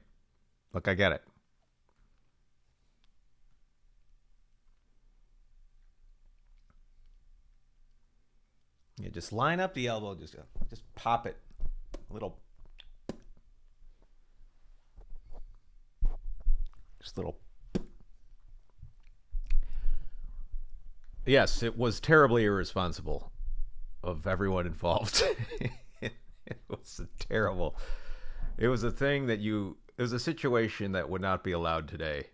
Look, I get it. You just line up the elbow, just pop it a little. Just a little. Yes, it was terribly irresponsible of everyone involved. It was terrible. It was a thing that it was a situation that would not be allowed today.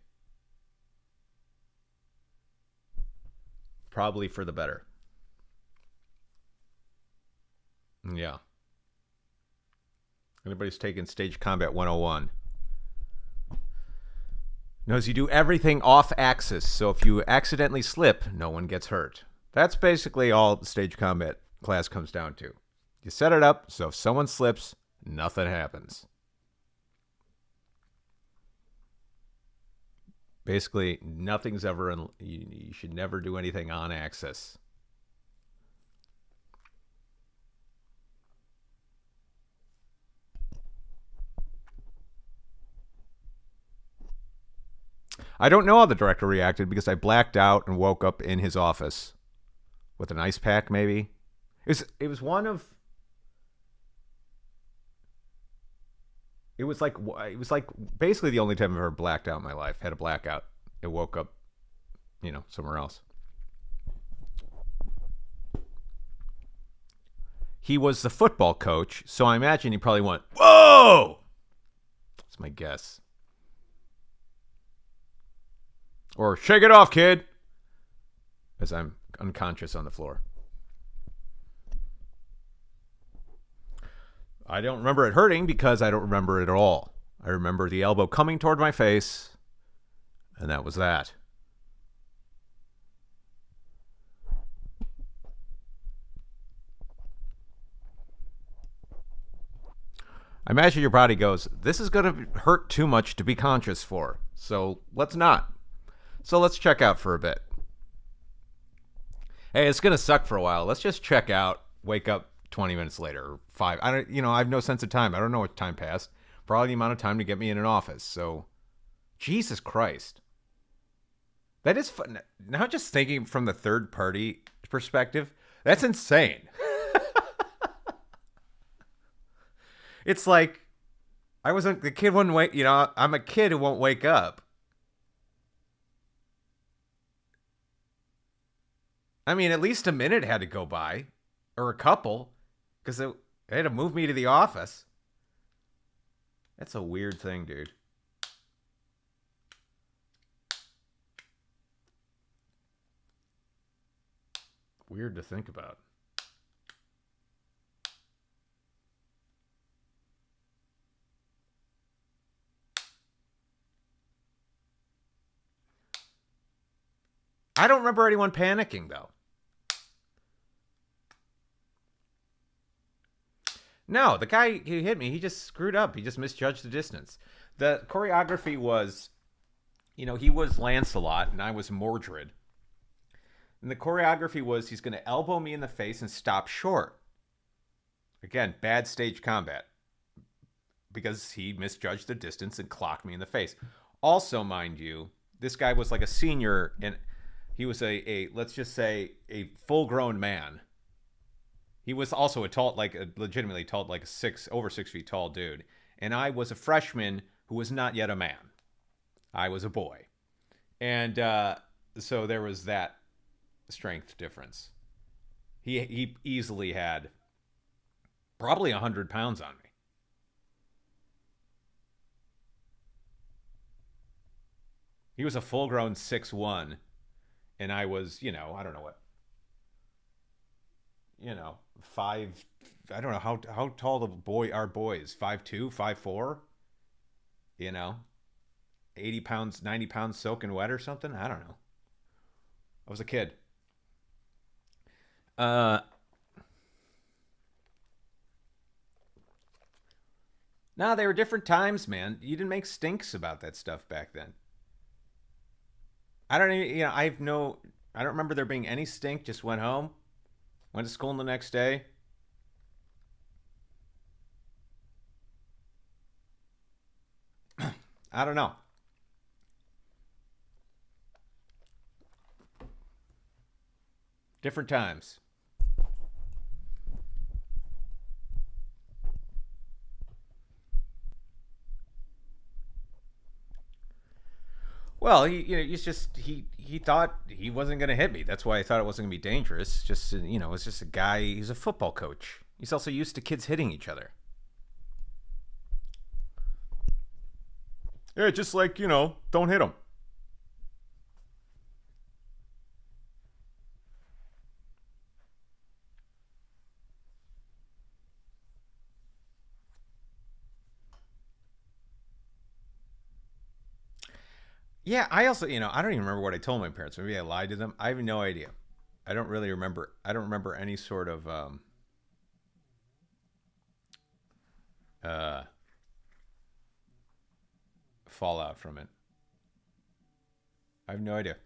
Probably for the better. Yeah. Anybody's taken Stage Combat 101 knows you do everything off axis, so if you accidentally slip, no one gets hurt. That's basically all the Stage Combat class comes down to. You set it up so if someone slips, nothing happens. Basically, nothing's ever, you should never do anything on axis. I don't know how the director reacted because I blacked out and woke up in his office with an ice pack, maybe. It was like basically the only time I've ever blacked out in my life. Had a blackout. It woke up, somewhere else. He was the football coach, so I imagine he probably went, "Whoa!" That's my guess. Or "Shake it off, kid," as I'm unconscious on the floor. I don't remember it hurting because I don't remember it at all. I remember the elbow coming toward my face, and that was that. I imagine your body goes, this is going to hurt too much to be conscious for. So let's not. So let's check out for a bit. Hey, it's going to suck for a while. Let's just check out, wake up 20 minutes later or 5. I have no sense of time. I don't know what time passed. Probably the amount of time to get me in an office. So Jesus Christ. That is fun. Now just thinking from the third party perspective, that's insane. It's like the kid wouldn't wake, I'm a kid who won't wake up. I mean, at least a minute had to go by, or a couple, because they had to move me to the office. That's a weird thing, dude. Weird to think about. I don't remember anyone panicking, though. No, the guy who hit me, he just screwed up. He just misjudged the distance. The choreography was, he was Lancelot and I was Mordred. And the choreography was he's going to elbow me in the face and stop short. Again, bad stage combat. Because he misjudged the distance and clocked me in the face. Also, mind you, this guy was like a senior and he was let's just say, a full-grown man. He was also legitimately tall, like over 6 feet tall dude. And I was a freshman who was not yet a man. I was a boy. And so there was that strength difference. He easily had probably 100 pounds on me. He was a full-grown 6'1", and I was, I don't know what, 5. I don't know how tall our boys. 5'2", 5'4". 80 pounds, 90 pounds soaking wet or something. I don't know. I was a kid. No, they were different times, man. You didn't make stinks about that stuff back then. I don't even, I don't remember there being any stink. Just went home, went to school the next day. I don't know. Different times. Well, he thought he wasn't going to hit me. That's why I thought it wasn't going to be dangerous. Just, it's just a guy. He's a football coach. He's also used to kids hitting each other. Yeah, just like, don't hit him. Yeah, I also, I don't even remember what I told my parents. Maybe I lied to them. I have no idea. I don't really remember. I don't remember any sort of fallout from it. I have no idea.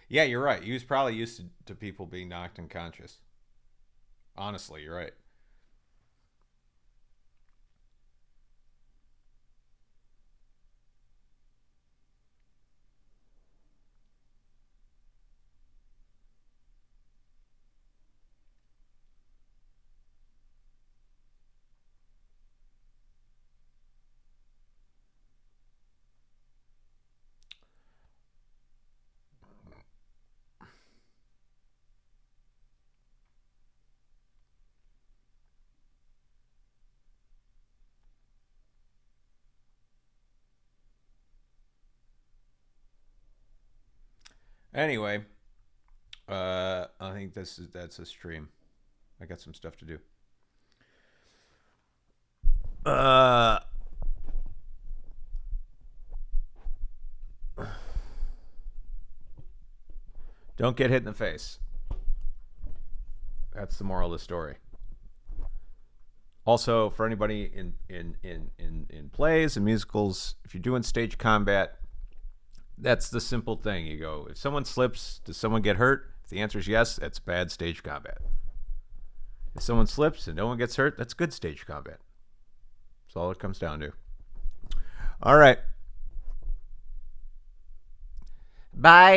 Yeah, you're right. He was probably used to people being knocked unconscious. Honestly, you're right. Anyway, I think that's a stream. I got some stuff to do. Uh, Don't get hit in the face. That's the moral of the story. Also, for anybody in plays and musicals, if you're doing stage combat, that's the simple thing. You go, if someone slips, does someone get hurt? If the answer is yes, that's bad stage combat. If someone slips and no one gets hurt, that's good stage combat. That's all it comes down to. All right. Bye.